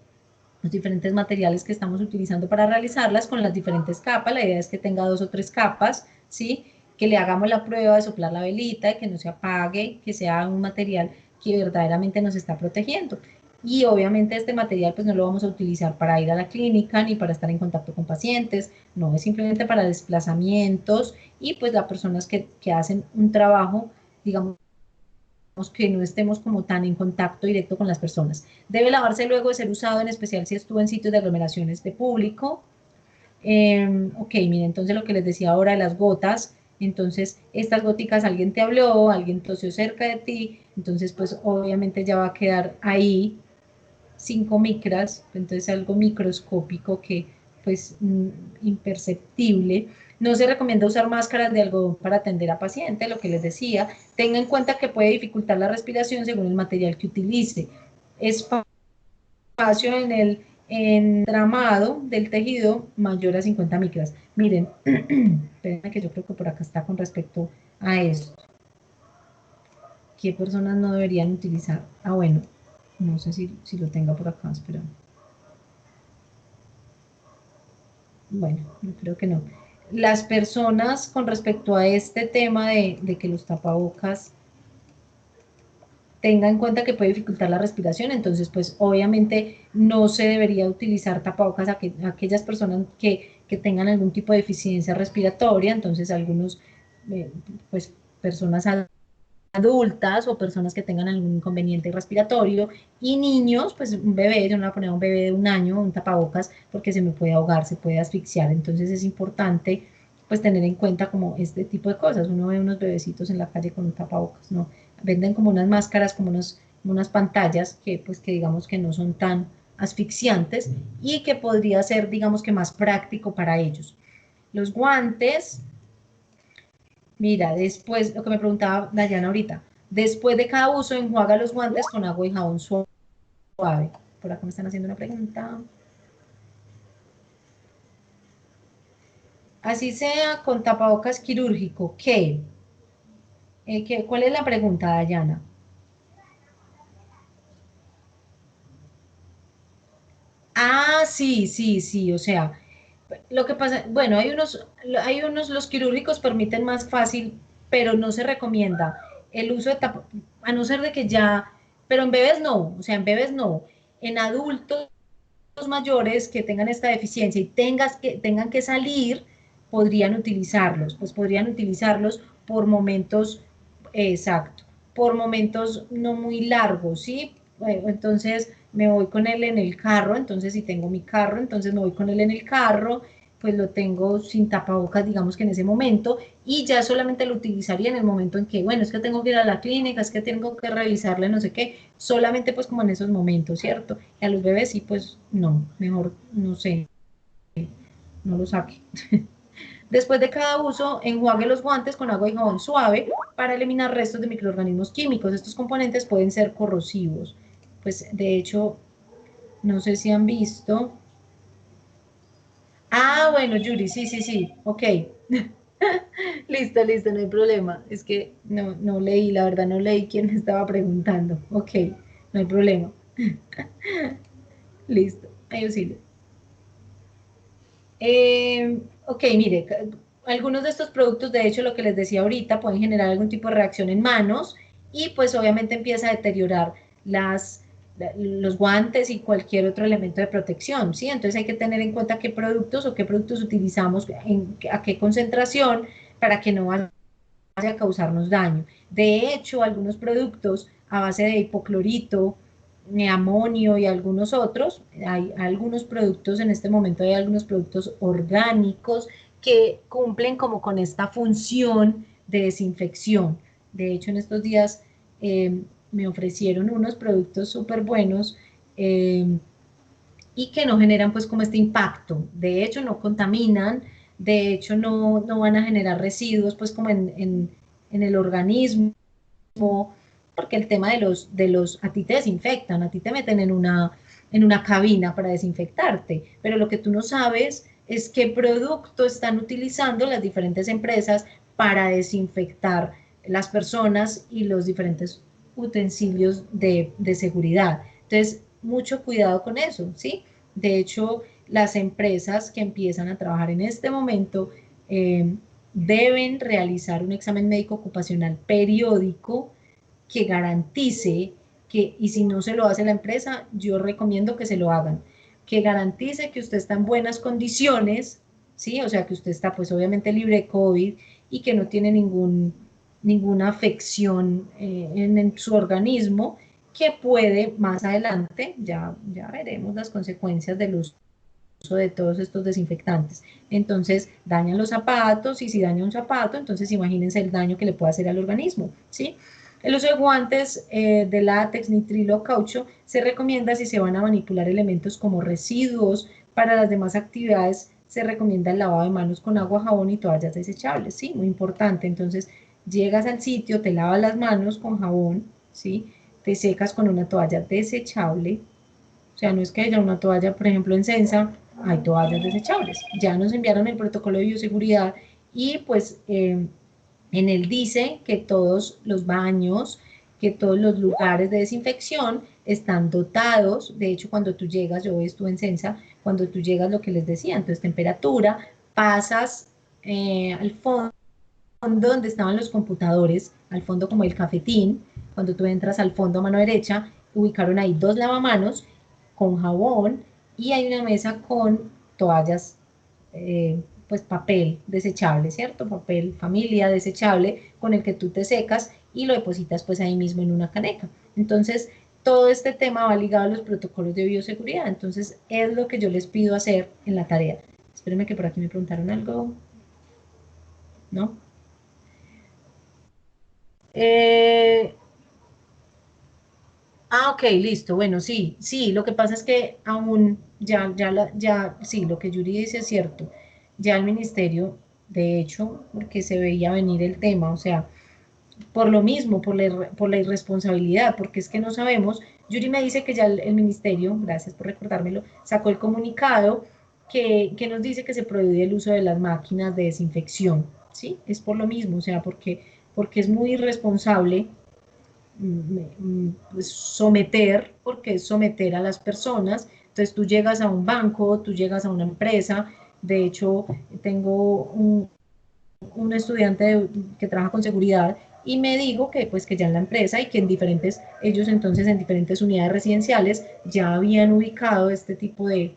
los diferentes materiales que estamos utilizando para realizarlas con las diferentes capas. La idea es que tenga 2 o 3 capas, ¿sí? Que le hagamos la prueba de soplar la velita, de que no se apague, que sea un material que verdaderamente nos está protegiendo. Y obviamente este material pues no lo vamos a utilizar para ir a la clínica ni para estar en contacto con pacientes, no, es simplemente para desplazamientos y pues las personas que hacen un trabajo, digamos, que no estemos como tan en contacto directo con las personas. Debe lavarse luego de ser usado, en especial si estuvo en sitios de aglomeraciones de público. Ok, miren, entonces lo que les decía ahora de las gotas, entonces estas goticas alguien te habló, alguien tosió cerca de ti, entonces pues obviamente ya va a quedar ahí 5 micras, entonces algo microscópico que pues imperceptible. No se recomienda usar máscaras de algodón para atender a pacientes, lo que les decía. Tenga en cuenta que puede dificultar la respiración según el material que utilice. Espacio en el entramado del tejido mayor a 50 micras. Miren, espérenme que yo creo que por acá está con respecto a esto. ¿Qué personas no deberían utilizar? Ah, bueno, no sé si lo tenga por acá, espera. Bueno, yo creo que no. Las personas con respecto a este tema de que los tapabocas tengan en cuenta que puede dificultar la respiración, entonces pues obviamente no se debería utilizar tapabocas a aquellas personas que tengan algún tipo de deficiencia respiratoria, entonces algunos, pues personas adultas o personas que tengan algún inconveniente respiratorio y niños, pues un bebé, yo no voy a poner a un bebé de 1 año un tapabocas porque se me puede ahogar, se puede asfixiar, entonces es importante pues tener en cuenta como este tipo de cosas. Uno ve unos bebecitos en la calle con un tapabocas, ¿no? Venden como unas máscaras, como unas pantallas que pues que digamos que no son tan asfixiantes y que podría ser digamos que más práctico para ellos. Los guantes, mira, después, lo que me preguntaba Dayana ahorita, después de cada uso enjuaga los guantes con agua y jabón suave. Por acá me están haciendo una pregunta. Así sea con tapabocas quirúrgico, ¿qué? ¿Cuál es la pregunta, Dayana? Ah, sí, sí, sí, o sea, lo que pasa, bueno, hay unos, los quirúrgicos permiten más fácil, pero no se recomienda el uso de a no ser de que ya, pero en bebés no, o sea, en bebés no. En adultos mayores que tengan esta deficiencia y tengan que salir, podrían utilizarlos, pues podrían utilizarlos por momentos, exacto, por momentos no muy largos, ¿sí? Entonces me voy con él en el carro, entonces si tengo mi carro, entonces me voy con él en el carro, pues lo tengo sin tapabocas, digamos que en ese momento, y ya solamente lo utilizaría en el momento en que, bueno, es que tengo que ir a la clínica, es que tengo que revisarle no sé qué, solamente pues como en esos momentos, ¿cierto? Y a los bebés sí, pues no, mejor, no sé, no lo saque. Después de cada uso, enjuague los guantes con agua y jabón suave para eliminar restos de microorganismos químicos. Estos componentes pueden ser corrosivos. Pues de hecho, no sé si han visto. Ah, bueno, Yuri, sí, sí, sí, ok. Listo, listo, no hay problema. Es que no leí, la verdad no leí quién me estaba preguntando. Ok, no hay problema. Listo, hay auxilio. Ok, mire, algunos de estos productos, de hecho, lo que les decía ahorita, pueden generar algún tipo de reacción en manos y pues obviamente empieza a deteriorar los guantes y cualquier otro elemento de protección, ¿sí? Entonces hay que tener en cuenta qué productos utilizamos, a qué concentración para que no vaya a causarnos daño. De hecho, algunos productos a base de hipoclorito, amonio y algunos otros, hay algunos productos, en este momento hay algunos productos orgánicos que cumplen como con esta función de desinfección. De hecho, en estos días me ofrecieron unos productos súper buenos y que no generan pues como este impacto. De hecho, no contaminan, de hecho, no van a generar residuos pues como en el organismo, porque el tema a ti te desinfectan, a ti te meten en una cabina para desinfectarte, pero lo que tú no sabes es qué producto están utilizando las diferentes empresas para desinfectar las personas y los diferentes utensilios de seguridad. Entonces, mucho cuidado con eso, ¿sí? De hecho, las empresas que empiezan a trabajar en este momento deben realizar un examen médico ocupacional periódico que garantice que, y si no se lo hace la empresa, yo recomiendo que se lo hagan, que garantice que usted está en buenas condiciones, ¿sí? O sea, que usted está pues obviamente libre de COVID y que no tiene ninguna afección en su organismo, que puede más adelante, ya veremos las consecuencias del uso de todos estos desinfectantes. Entonces, dañan los zapatos y si daña un zapato, entonces imagínense el daño que le puede hacer al organismo, ¿sí? El uso de guantes de látex, nitrilo o caucho se recomienda si se van a manipular elementos como residuos. Para las demás actividades se recomienda el lavado de manos con agua, jabón y toallas desechables, ¿sí? Muy importante. Entonces, llegas al sitio, te lavas las manos con jabón, ¿sí? Te secas con una toalla desechable. O sea, no es que haya una toalla, por ejemplo, en Sensa, hay toallas desechables. Ya nos enviaron el protocolo de bioseguridad y pues en él dice que todos los baños, que todos los lugares de desinfección están dotados. De hecho, cuando tú llegas, yo estuve en Sensa, cuando tú llegas, lo que les decía, entonces temperatura, pasas al fondo donde estaban los computadores, al fondo como el cafetín, cuando tú entras al fondo a mano derecha, ubicaron ahí dos lavamanos con jabón y hay una mesa con toallas, pues papel desechable, ¿cierto? Papel familia desechable con el que tú te secas y lo depositas pues ahí mismo en una caneca. Entonces, todo este tema va ligado a los protocolos de bioseguridad. Entonces, es lo que yo les pido hacer en la tarea. Espérenme que por aquí me preguntaron algo, ¿no? Eh, ok, listo. Bueno, sí, sí, lo que pasa es que aún, sí, lo que Yuri dice es cierto. Ya el ministerio, de hecho, porque se veía venir el tema, o sea, por lo mismo, por la irresponsabilidad, porque es que no sabemos. Yuri me dice que ya el ministerio, gracias por recordármelo, sacó el comunicado que nos dice que se prohíbe el uso de las máquinas de desinfección, ¿sí? Es por lo mismo, o sea, porque es muy irresponsable pues, someter, porque es someter a las personas. Entonces tú llegas a un banco, tú llegas a una empresa. De hecho, tengo un estudiante que trabaja con seguridad y me dijo que pues que ya en la empresa y que en diferentes, ellos entonces en diferentes unidades residenciales ya habían ubicado este tipo de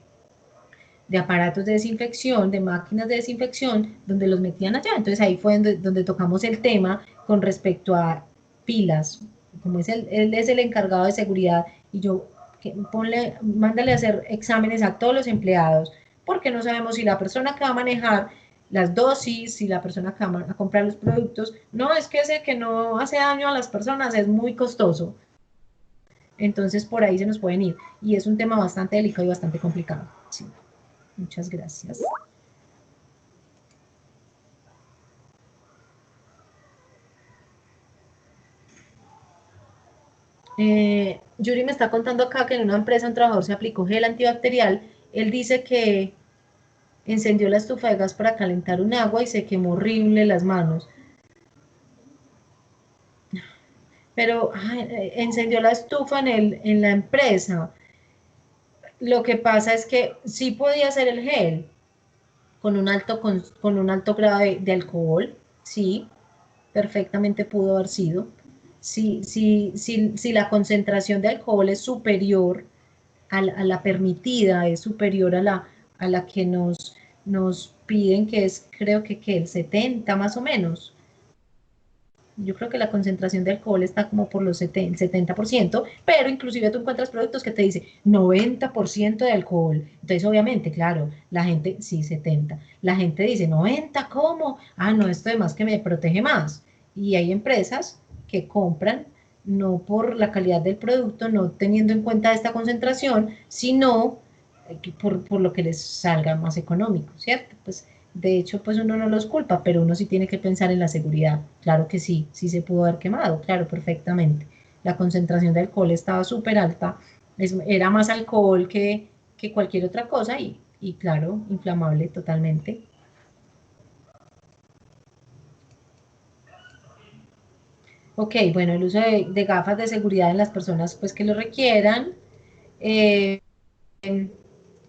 aparatos de desinfección, de máquinas de desinfección, donde los metían allá. Entonces ahí fue donde tocamos el tema con respecto a pilas, como él es el encargado de seguridad, y yo, mándale a hacer exámenes a todos los empleados, porque no sabemos si la persona que va a manejar las dosis, si la persona que va a comprar los productos, no, es que ese que no hace daño a las personas es muy costoso. Entonces por ahí se nos pueden ir. Y es un tema bastante delicado y bastante complicado. Sí. Muchas gracias. Yuri me está contando acá que en una empresa un trabajador se aplicó gel antibacterial. Él dice que encendió la estufa de gas para calentar un agua y se quemó horrible las manos. Pero encendió la estufa en la empresa. Lo que pasa es que sí podía ser el gel con un alto grado de alcohol, sí, perfectamente pudo haber sido. Si la concentración de alcohol es superior a la permitida, es superior a la que nos piden, que es creo que el 70 más o menos. Yo creo que la concentración de alcohol está como por los 70%, pero inclusive tú encuentras productos que te dicen 90% de alcohol. Entonces, obviamente, claro, la gente, sí, 70. La gente dice, 90, ¿cómo? Ah, no, esto además que me protege más. Y hay empresas que compran no por la calidad del producto, no teniendo en cuenta esta concentración, sino por lo que les salga más económico, ¿cierto? Pues de hecho, pues uno no los culpa, pero uno sí tiene que pensar en la seguridad. Claro que sí, sí se pudo haber quemado, claro, perfectamente. La concentración de alcohol estaba súper alta, era más alcohol que cualquier otra cosa y claro, inflamable totalmente. Ok, bueno, el uso de gafas de seguridad en las personas pues que lo requieran. Eh,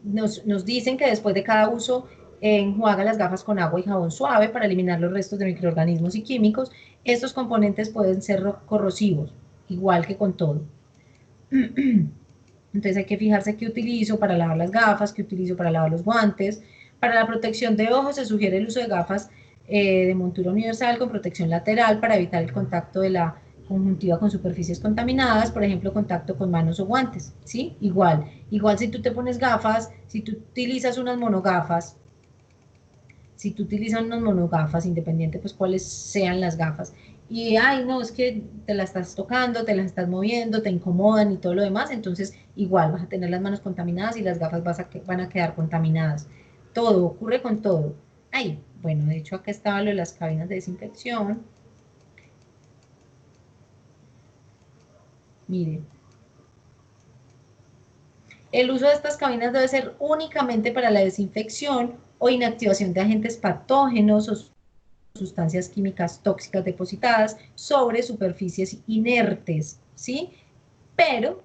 nos dicen que después de cada uso enjuaga las gafas con agua y jabón suave para eliminar los restos de microorganismos y químicos. Estos componentes pueden ser corrosivos, igual que con todo. Entonces hay que fijarse qué utilizo para lavar las gafas, qué utilizo para lavar los guantes. Para la protección de ojos se sugiere el uso de gafas de montura universal con protección lateral para evitar el contacto de la conjuntiva con superficies contaminadas, por ejemplo, contacto con manos o guantes, ¿sí? Igual si tú te pones gafas, si tú utilizas unas monogafas, independiente pues cuáles sean las gafas, y ay no, es que te las estás tocando, te las estás moviendo, te incomodan y todo lo demás, entonces igual vas a tener las manos contaminadas y las gafas van a quedar contaminadas. Todo, ocurre con todo. Ay, bueno, de hecho acá estaba lo de las cabinas de desinfección. Miren, el uso de estas cabinas debe ser únicamente para la desinfección o inactivación de agentes patógenos o sustancias químicas tóxicas depositadas sobre superficies inertes, ¿sí? Pero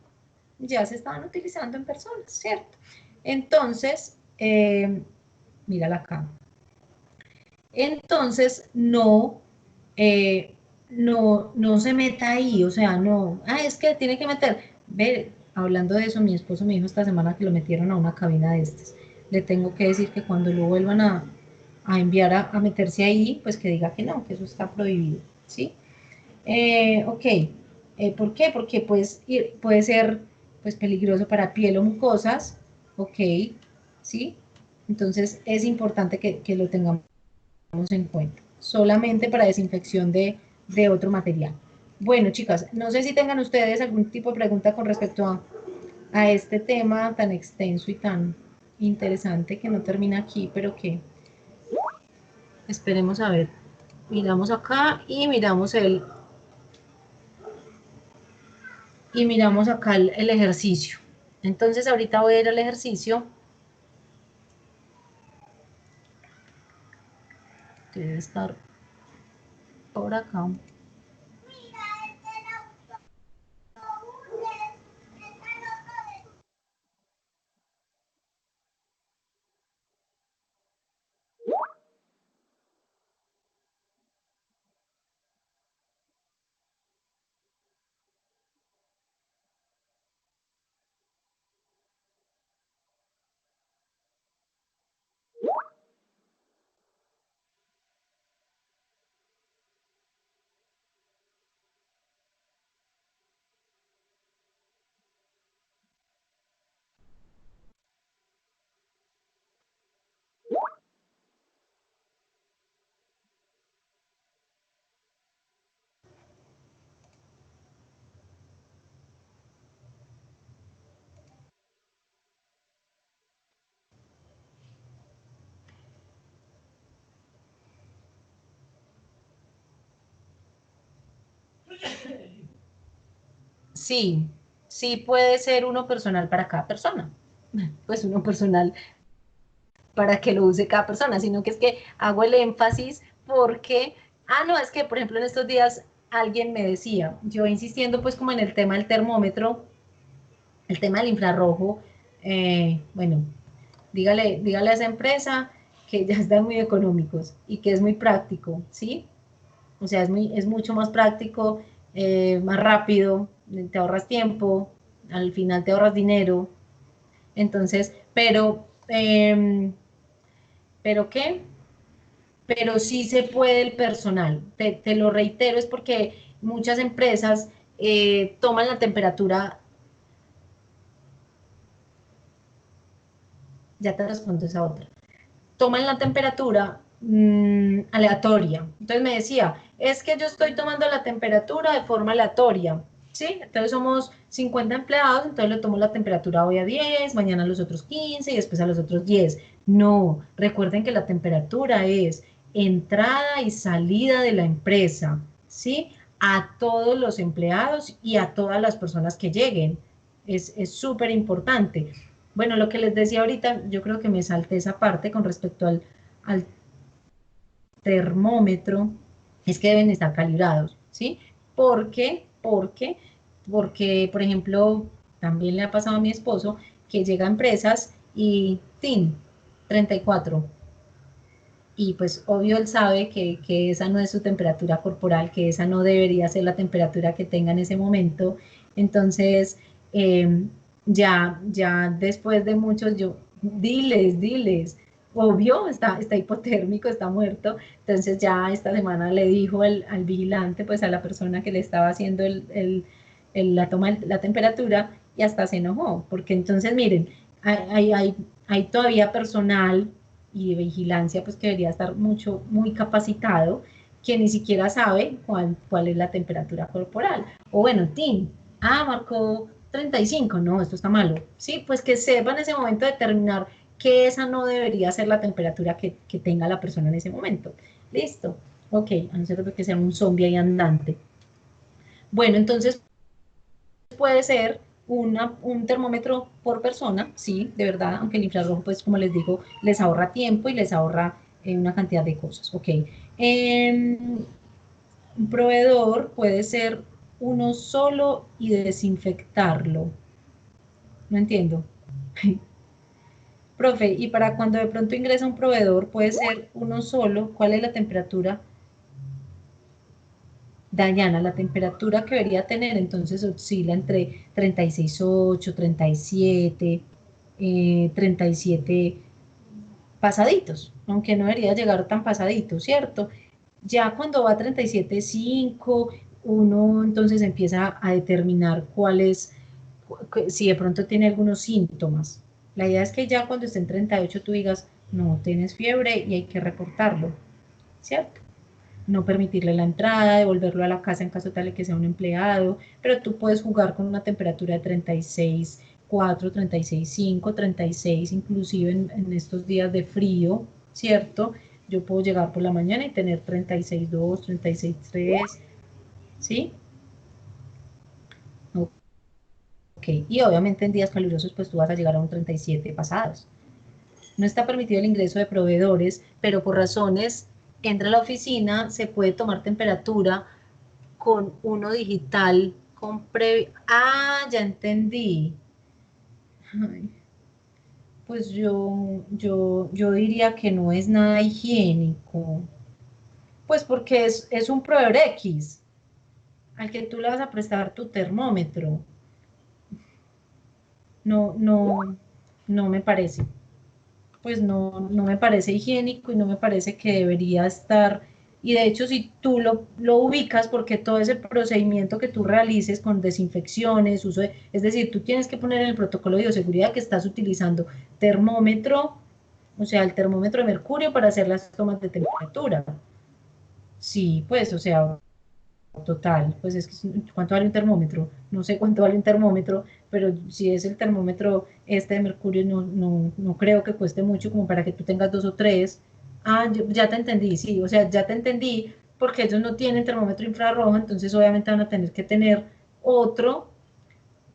ya se estaban utilizando en personas, ¿cierto? Entonces, mírala acá. Entonces, no se meta ahí, o sea, no, es que tiene que meter, ve, hablando de eso, mi esposo me dijo esta semana que lo metieron a una cabina de estas. Le tengo que decir que cuando lo vuelvan a enviar a meterse ahí, pues que diga que no, que eso está prohibido, ¿sí? Ok, ¿por qué? Porque pues, puede ser pues, peligroso para piel o mucosas, ok, ¿sí? Entonces es importante que lo tengamos en cuenta, solamente para desinfección de otro material. Bueno, chicas, no sé si tengan ustedes algún tipo de pregunta con respecto a este tema tan extenso y tan interesante que no termina aquí, pero que esperemos a ver. Miramos acá y miramos acá el ejercicio. Entonces ahorita voy a ir al ejercicio, que debe estar por acá. Sí, sí puede ser uno personal para cada persona. Pues uno personal para que lo use cada persona, sino que es que hago el énfasis porque, no, es que por ejemplo en estos días alguien me decía, yo insistiendo pues como en el tema del termómetro, el tema del infrarrojo, bueno, dígale a esa empresa que ya están muy económicos y que es muy práctico, ¿sí? O sea, es mucho más práctico, más rápido, te ahorras tiempo, al final te ahorras dinero. Entonces, ¿pero qué? Pero sí se puede el personal. Te lo reitero, es porque muchas empresas toman la temperatura, ya te respondo esa otra, toman la temperatura aleatoria. Entonces me decía, es que yo estoy tomando la temperatura de forma aleatoria, ¿sí? Entonces somos 50 empleados, entonces le tomo la temperatura hoy a 10, mañana a los otros 15 y después a los otros 10. No, recuerden que la temperatura es entrada y salida de la empresa, ¿sí? A todos los empleados y a todas las personas que lleguen. Es súper importante. Bueno, lo que les decía ahorita, yo creo que me salté esa parte con respecto al termómetro, es que deben estar calibrados, ¿sí? ¿Por qué? Porque, por ejemplo, también le ha pasado a mi esposo que llega a empresas y ¡tin! 34. Y pues obvio él sabe que esa no es su temperatura corporal, que esa no debería ser la temperatura que tenga en ese momento. Entonces, ya después de muchos, yo, diles, obvio, está hipotérmico, está muerto. Entonces ya esta semana le dijo al vigilante, pues a la persona que le estaba haciendo la toma de la temperatura, y hasta se enojó, porque entonces miren, hay todavía personal y de vigilancia, pues que debería estar muy capacitado, que ni siquiera sabe cuál es la temperatura corporal. O bueno, Tim, marcó 35, no, esto está malo. Sí, pues que sepa en ese momento determinar que esa no debería ser la temperatura que tenga la persona en ese momento. Listo. Ok, a no ser que sea un zombie ahí andante. Bueno, entonces puede ser un termómetro por persona, sí, de verdad, aunque el infrarrojo, pues como les digo, les ahorra tiempo y les ahorra una cantidad de cosas, ok. Un proveedor puede ser uno solo y desinfectarlo. No entiendo. Profe, y para cuando de pronto ingresa un proveedor, puede ser uno solo, ¿cuál es la temperatura? Dayana, la temperatura que debería tener entonces oscila entre 36,8, 37, 37 pasaditos, aunque no debería llegar tan pasadito, ¿cierto? Ya cuando va a 37,5, uno entonces empieza a determinar cuál es, si de pronto tiene algunos síntomas. La idea es que ya cuando esté en 38 tú digas, no, tienes fiebre y hay que reportarlo, ¿cierto? No permitirle la entrada, devolverlo a la casa en caso tal de que sea un empleado, pero tú puedes jugar con una temperatura de 36,4, 36,5, 36, inclusive en estos días de frío, ¿cierto? Yo puedo llegar por la mañana y tener 36,2, 36,3, ¿sí? Ok, y obviamente en días calurosos pues tú vas a llegar a un 37 pasados. No está permitido el ingreso de proveedores, pero por razones, entra a la oficina, se puede tomar temperatura con uno digital, con ya entendí. Ay, pues yo diría que no es nada higiénico. Pues porque es un proveedor X, al que tú le vas a prestar tu termómetro. No me parece. Pues no me parece higiénico y no me parece que debería estar, y de hecho si tú lo ubicas, porque todo ese procedimiento que tú realices con desinfecciones, es decir, tú tienes que poner en el protocolo de bioseguridad que estás utilizando termómetro, o sea, el termómetro de mercurio para hacer las tomas de temperatura. Sí, pues, o sea, total, pues es que ¿cuánto vale un termómetro? No sé cuánto vale un termómetro, pero si es el termómetro este de mercurio, no creo que cueste mucho como para que tú tengas dos o tres. Ya te entendí, sí, o sea, ya te entendí, porque ellos no tienen termómetro infrarrojo, entonces obviamente van a tener que tener otro.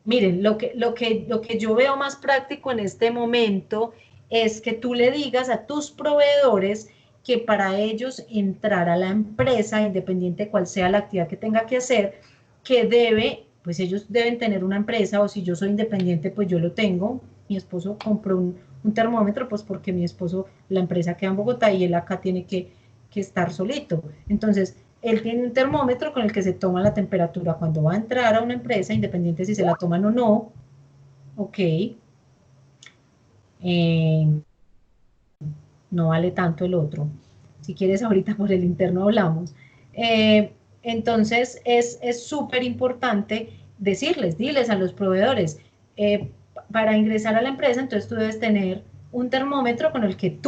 Miren, lo que yo veo más práctico en este momento es que tú le digas a tus proveedores que para ellos entrar a la empresa, independiente cuál sea la actividad que tenga que hacer, pues ellos deben tener una empresa, o si yo soy independiente, pues yo lo tengo. Mi esposo compró un termómetro, pues porque mi esposo, la empresa queda en Bogotá y él acá tiene que estar solito. Entonces, él tiene un termómetro con el que se toma la temperatura cuando va a entrar a una empresa, independiente si se la toman o no. Ok. No vale tanto el otro. Si quieres, ahorita por el interno hablamos. Entonces, es súper importante diles a los proveedores, para ingresar a la empresa, entonces tú debes tener un termómetro con el que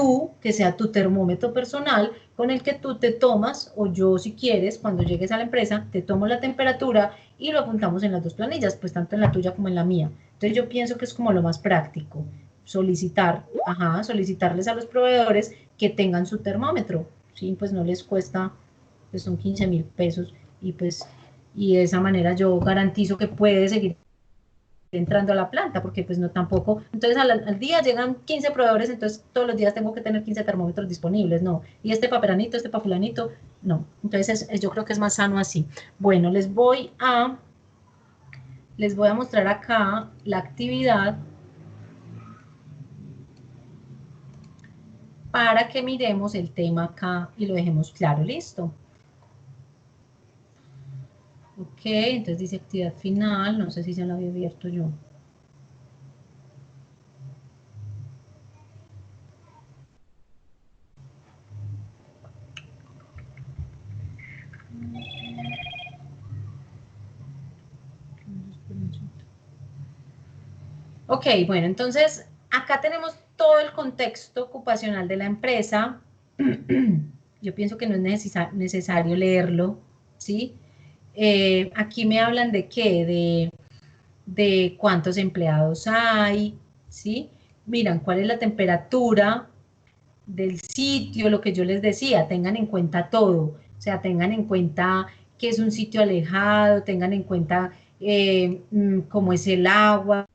sea tu termómetro personal, con el que tú te tomas, o yo si quieres, cuando llegues a la empresa, te tomo la temperatura y lo apuntamos en las dos planillas, pues tanto en la tuya como en la mía. Entonces yo pienso que es como lo más práctico solicitarles a los proveedores que tengan su termómetro, ¿sí? Pues no les cuesta, pues son 15,000 pesos, y de esa manera yo garantizo que puede seguir entrando a la planta, porque pues no tampoco, entonces al día llegan 15 proveedores, entonces todos los días tengo que tener 15 termómetros disponibles, no, y este para peranito, este para fulanito, no, entonces yo creo que es más sano así. Bueno, les voy a mostrar acá la actividad. para que miremos el tema acá y lo dejemos claro, ¿listo? Ok, entonces dice actividad final, no sé si se lo había abierto yo. Ok, bueno, entonces acá tenemos todo el contexto ocupacional de la empresa. Yo pienso que no es necesario leerlo, ¿sí? Aquí me hablan de qué, de cuántos empleados hay, ¿sí? Miran cuál es la temperatura del sitio, lo que yo les decía, tengan en cuenta todo, o sea, tengan en cuenta que es un sitio alejado, tengan en cuenta cómo es el agua,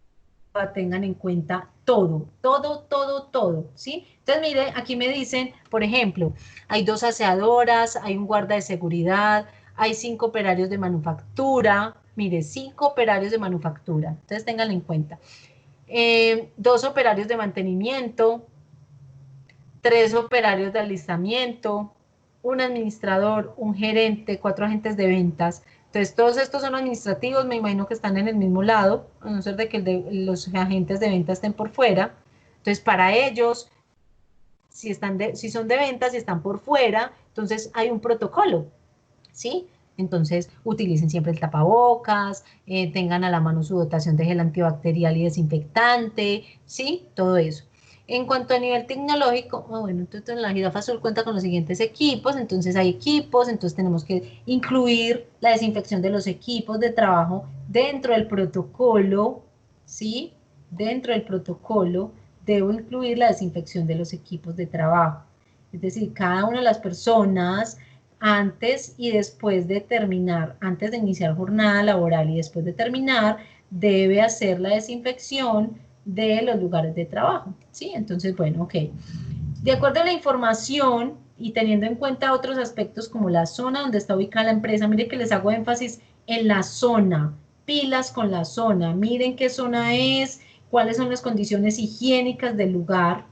tengan en cuenta todo, todo, todo, todo, ¿sí? Entonces, mire, aquí me dicen, por ejemplo, hay 2 aseadoras, hay un guarda de seguridad, hay 5 operarios de manufactura, mire, 5 operarios de manufactura, entonces tengan en cuenta. 2 operarios de mantenimiento, 3 operarios de alistamiento, un administrador, un gerente, 4 agentes de ventas. Entonces, todos estos son administrativos, me imagino que están en el mismo lado, a no ser de que los agentes de ventas estén por fuera. Entonces, para ellos, si son de ventas y están por fuera, entonces hay un protocolo, ¿sí? Entonces, utilicen siempre el tapabocas, tengan a la mano su dotación de gel antibacterial y desinfectante, ¿sí? Todo eso. En cuanto a nivel tecnológico, bueno, entonces la jirafa azul cuenta con los siguientes equipos, entonces hay equipos, entonces tenemos que incluir la desinfección de los equipos de trabajo dentro del protocolo, ¿sí? Dentro del protocolo debo incluir la desinfección de los equipos de trabajo. Es decir, cada una de las personas antes y después de terminar, antes de iniciar jornada laboral y después de terminar, debe hacer la desinfección de los lugares de trabajo, ¿sí? Entonces, bueno, ok. De acuerdo a la información y teniendo en cuenta otros aspectos como la zona donde está ubicada la empresa, mire que les hago énfasis en la zona, pilas con la zona, miren qué zona es, cuáles son las condiciones higiénicas del lugar,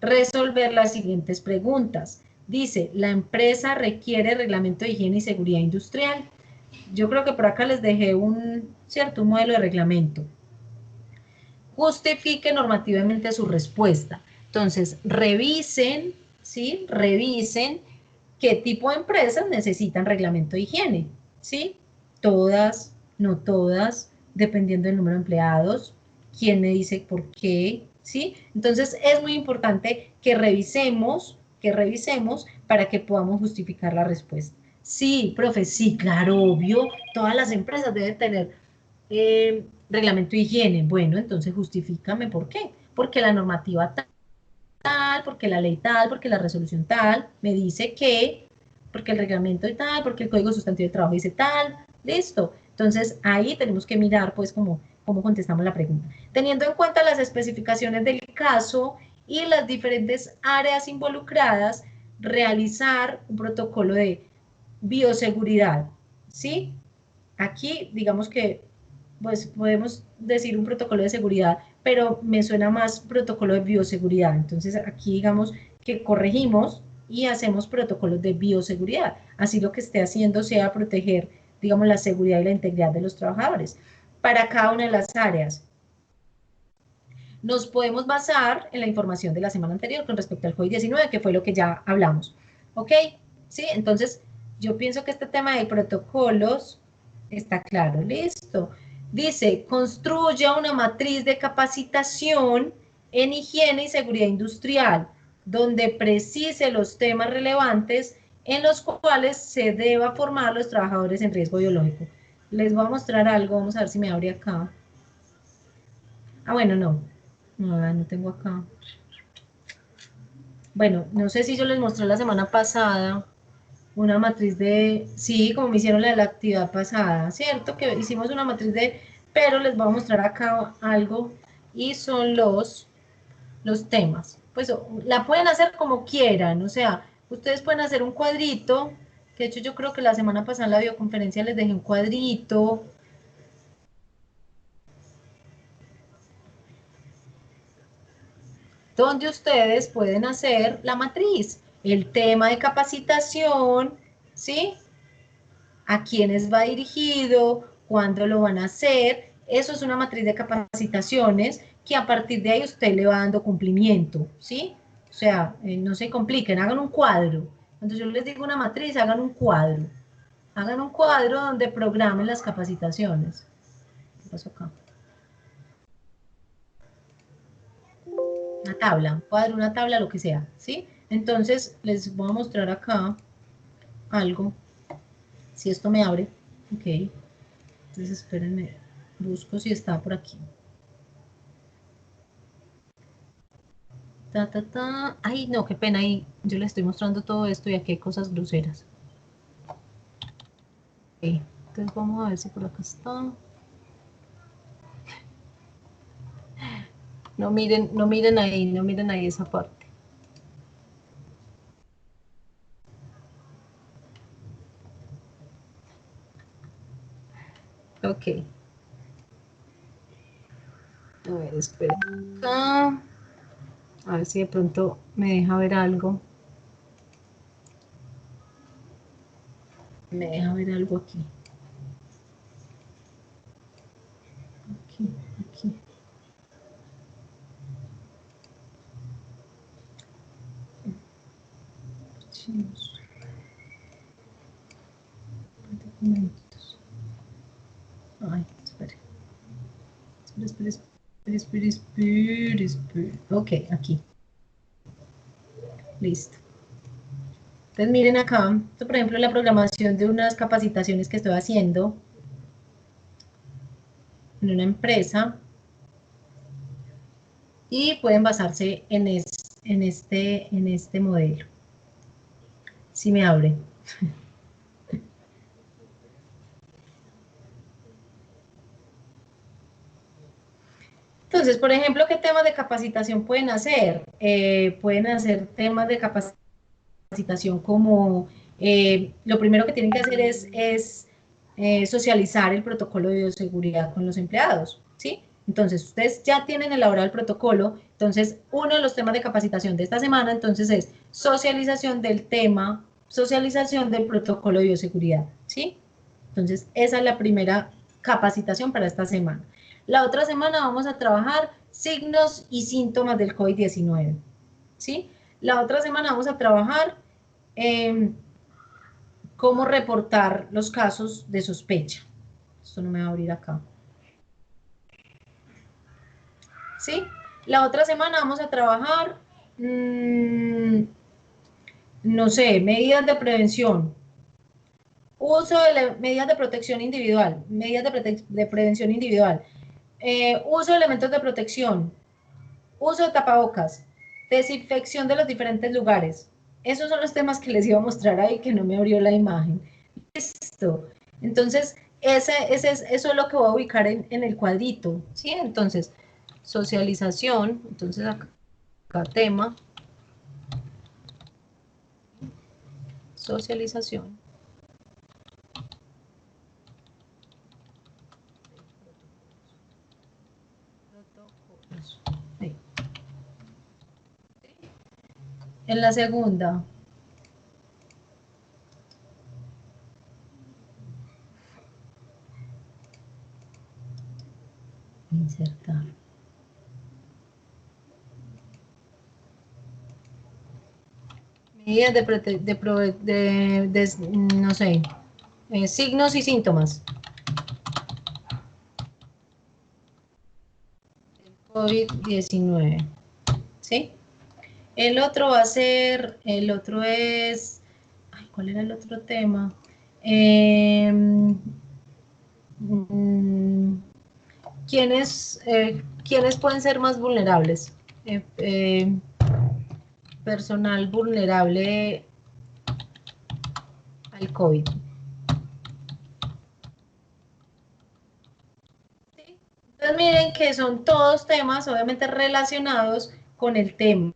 resolver las siguientes preguntas. Dice, la empresa requiere reglamento de higiene y seguridad industrial. Yo creo que por acá les dejé un modelo de reglamento. Justifique normativamente su respuesta. Entonces, revisen, ¿sí? Revisen qué tipo de empresas necesitan reglamento de higiene, ¿sí? Todas, no todas, dependiendo del número de empleados, quién me dice por qué, ¿sí? Entonces, es muy importante que revisemos para que podamos justificar la respuesta. Sí, profe, sí, claro, obvio, todas las empresas deben tener reglamento de higiene. Bueno, entonces justifícame por qué. Porque la normativa tal, porque la ley tal, porque la resolución tal, me dice que, porque el reglamento y tal, porque el código sustantivo de trabajo dice tal, listo. Entonces ahí tenemos que mirar pues cómo contestamos la pregunta. Teniendo en cuenta las especificaciones del caso y las diferentes áreas involucradas, realizar un protocolo de bioseguridad, ¿sí? Aquí, digamos que, pues podemos decir un protocolo de seguridad, pero me suena más protocolo de bioseguridad. Entonces, aquí digamos que corregimos y hacemos protocolos de bioseguridad. Así lo que esté haciendo sea proteger, digamos, la seguridad y la integridad de los trabajadores. Para cada una de las áreas, nos podemos basar en la información de la semana anterior con respecto al COVID-19, que fue lo que ya hablamos. ¿Ok? ¿Sí? Entonces, yo pienso que este tema de protocolos está claro. Listo. Dice, construya una matriz de capacitación en higiene y seguridad industrial, donde precise los temas relevantes en los cuales se deba formar a los trabajadores en riesgo biológico. Les voy a mostrar algo, vamos a ver si me abre acá. Ah, bueno, no. No tengo acá. Bueno, no sé si yo les mostré la semana pasada una matriz de, sí, como me hicieron la de la actividad pasada, ¿cierto? Que hicimos una matriz de, pero les voy a mostrar acá algo y son los temas. Pues la pueden hacer como quieran, o sea, ustedes pueden hacer un cuadrito, que de hecho yo creo que la semana pasada en la videoconferencia les dejé un cuadrito. donde ustedes pueden hacer la matriz, el tema de capacitación, ¿sí? A quiénes va dirigido, cuándo lo van a hacer. Eso es una matriz de capacitaciones que a partir de ahí usted le va dando cumplimiento, ¿sí? O sea, no se compliquen, hagan un cuadro. Cuando yo les digo una matriz, hagan un cuadro. Hagan un cuadro donde programen las capacitaciones. ¿Qué pasó acá? Una tabla, un cuadro, una tabla, lo que sea, ¿sí? Entonces, les voy a mostrar acá algo. Si esto me abre, ok. Entonces, espérenme, busco si está por aquí. Ta, ta, ta. Ay, no, qué pena, ahí yo le estoy mostrando todo esto y aquí hay cosas groseras. Ok, entonces vamos a ver si por acá está. No miren, no miren ahí, no miren ahí esa parte. Ok. A ver, esperen acá. A ver si de pronto me deja ver algo. Me deja ver algo aquí. Aquí, aquí. Archivos. Documentos. Ay, espere. Espere. Ok, aquí. Listo. Entonces miren acá, esto por ejemplo la programación de unas capacitaciones que estoy haciendo en una empresa y pueden basarse en este modelo. Si me abre. Entonces, por ejemplo, ¿qué temas de capacitación pueden hacer? Pueden hacer temas de capacitación como, lo primero que tienen que hacer es socializar el protocolo de bioseguridad con los empleados, ¿sí? Entonces, ustedes ya tienen elaborado el protocolo, entonces uno de los temas de capacitación de esta semana, entonces es socialización del tema, socialización del protocolo de bioseguridad, ¿sí? Entonces, esa es la primera capacitación para esta semana. La otra semana vamos a trabajar signos y síntomas del COVID-19, ¿sí? La otra semana vamos a trabajar cómo reportar los casos de sospecha. Esto no me va a abrir acá. ¿Sí? La otra semana vamos a trabajar, no sé, medidas de prevención, uso de medidas de protección individual, medidas de prevención individual, uso de elementos de protección, uso de tapabocas, desinfección de los diferentes lugares. Esos son los temas que les iba a mostrar ahí, que no me abrió la imagen. Listo. Entonces, eso es lo que voy a ubicar en el cuadrito, ¿sí? Entonces, socialización, entonces acá tema, socialización. Ahí. En la segunda, insertar. Medidas no sé, signos y síntomas. COVID-19, ¿sí? El otro va a ser, el otro es, ay, ¿cuál era el otro tema? ¿Quiénes pueden ser más vulnerables? Personal vulnerable al COVID. ¿Sí? Entonces miren que son todos temas obviamente relacionados con el tema,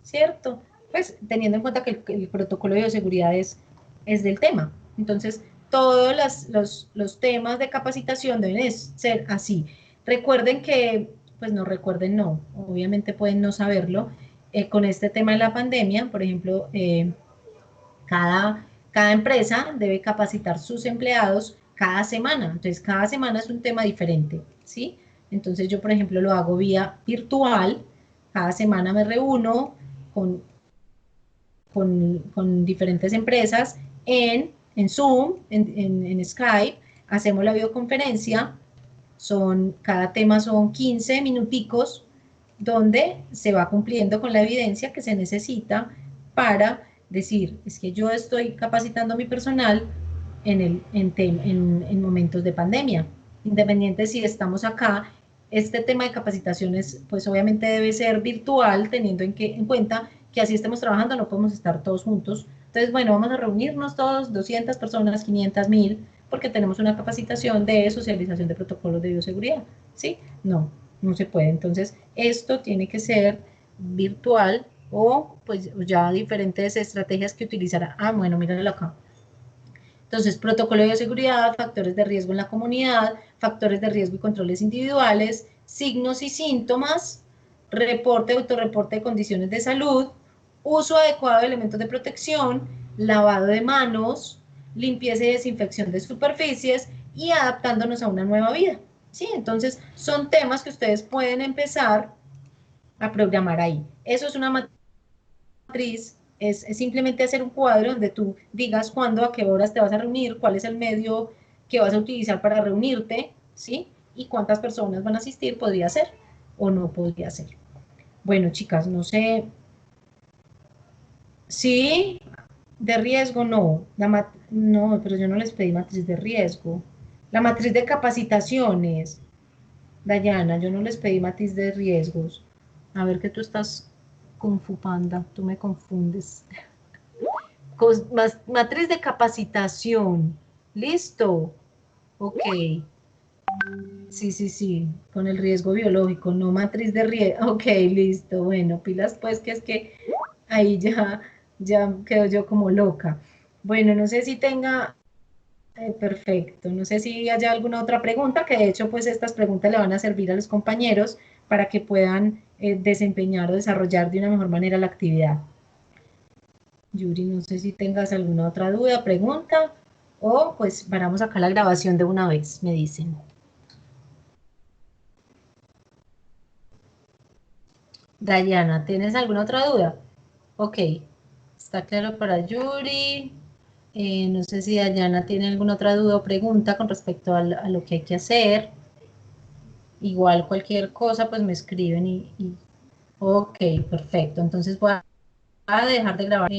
¿cierto? Pues teniendo en cuenta que el protocolo de bioseguridad es del tema. Entonces, todos los temas de capacitación deben ser así. Recuerden que pues no recuerden, no, obviamente pueden no saberlo. Con este tema de la pandemia, por ejemplo, cada empresa debe capacitar sus empleados cada semana, entonces cada semana es un tema diferente, ¿sí? Entonces yo, por ejemplo, lo hago vía virtual, cada semana me reúno con, con diferentes empresas en Zoom, en Skype, hacemos la videoconferencia, cada tema son 15 minuticos, donde se va cumpliendo con la evidencia que se necesita para decir, es que yo estoy capacitando a mi personal en momentos de pandemia, independiente si estamos acá. Este tema de capacitaciones, pues obviamente debe ser virtual, teniendo en cuenta que así estemos trabajando, no podemos estar todos juntos. Entonces, bueno, vamos a reunirnos todos, 200 personas, 500, 1000, porque tenemos una capacitación de socialización de protocolos de bioseguridad, ¿sí? No, no se puede. Entonces, esto tiene que ser virtual o pues ya diferentes estrategias que utilizará. Ah, bueno, míralo acá. Entonces, protocolo de bioseguridad, factores de riesgo en la comunidad, factores de riesgo y controles individuales, signos y síntomas, reporte, autorreporte de condiciones de salud, uso adecuado de elementos de protección, lavado de manos, limpieza y desinfección de superficies y adaptándonos a una nueva vida. ¿Sí? Entonces, son temas que ustedes pueden empezar a programar ahí. Eso es una matriz, es simplemente hacer un cuadro donde tú digas cuándo, a qué horas te vas a reunir, cuál es el medio que vas a utilizar para reunirte, ¿sí? Y cuántas personas van a asistir, podría ser o no podría ser. Bueno, chicas, no sé. Sí, de riesgo no. No, pero yo no les pedí matriz de riesgo. La matriz de capacitaciones, Dayana, yo no les pedí matriz de riesgos. A ver que tú estás confupanda, tú me confundes. Matriz de capacitación. ¿Listo? Ok. Sí, sí, sí. Con el riesgo biológico, no matriz de riesgo. Ok, listo. Bueno, pilas pues que es que ahí ya quedo yo como loca. Bueno, no sé si tenga... perfecto. No sé si haya alguna otra pregunta, que de hecho pues estas preguntas le van a servir a los compañeros para que puedan desempeñar o desarrollar de una mejor manera la actividad. Yuri, no sé si tengas alguna otra duda, pregunta, o pues paramos acá la grabación de una vez, me dicen. Dayana, ¿tienes alguna otra duda? Ok, está claro para Yuri. No sé si Dayana tiene alguna otra duda o pregunta con respecto a lo que hay que hacer. Igual cualquier cosa, pues me escriben Ok, perfecto. Entonces voy a dejar de grabar.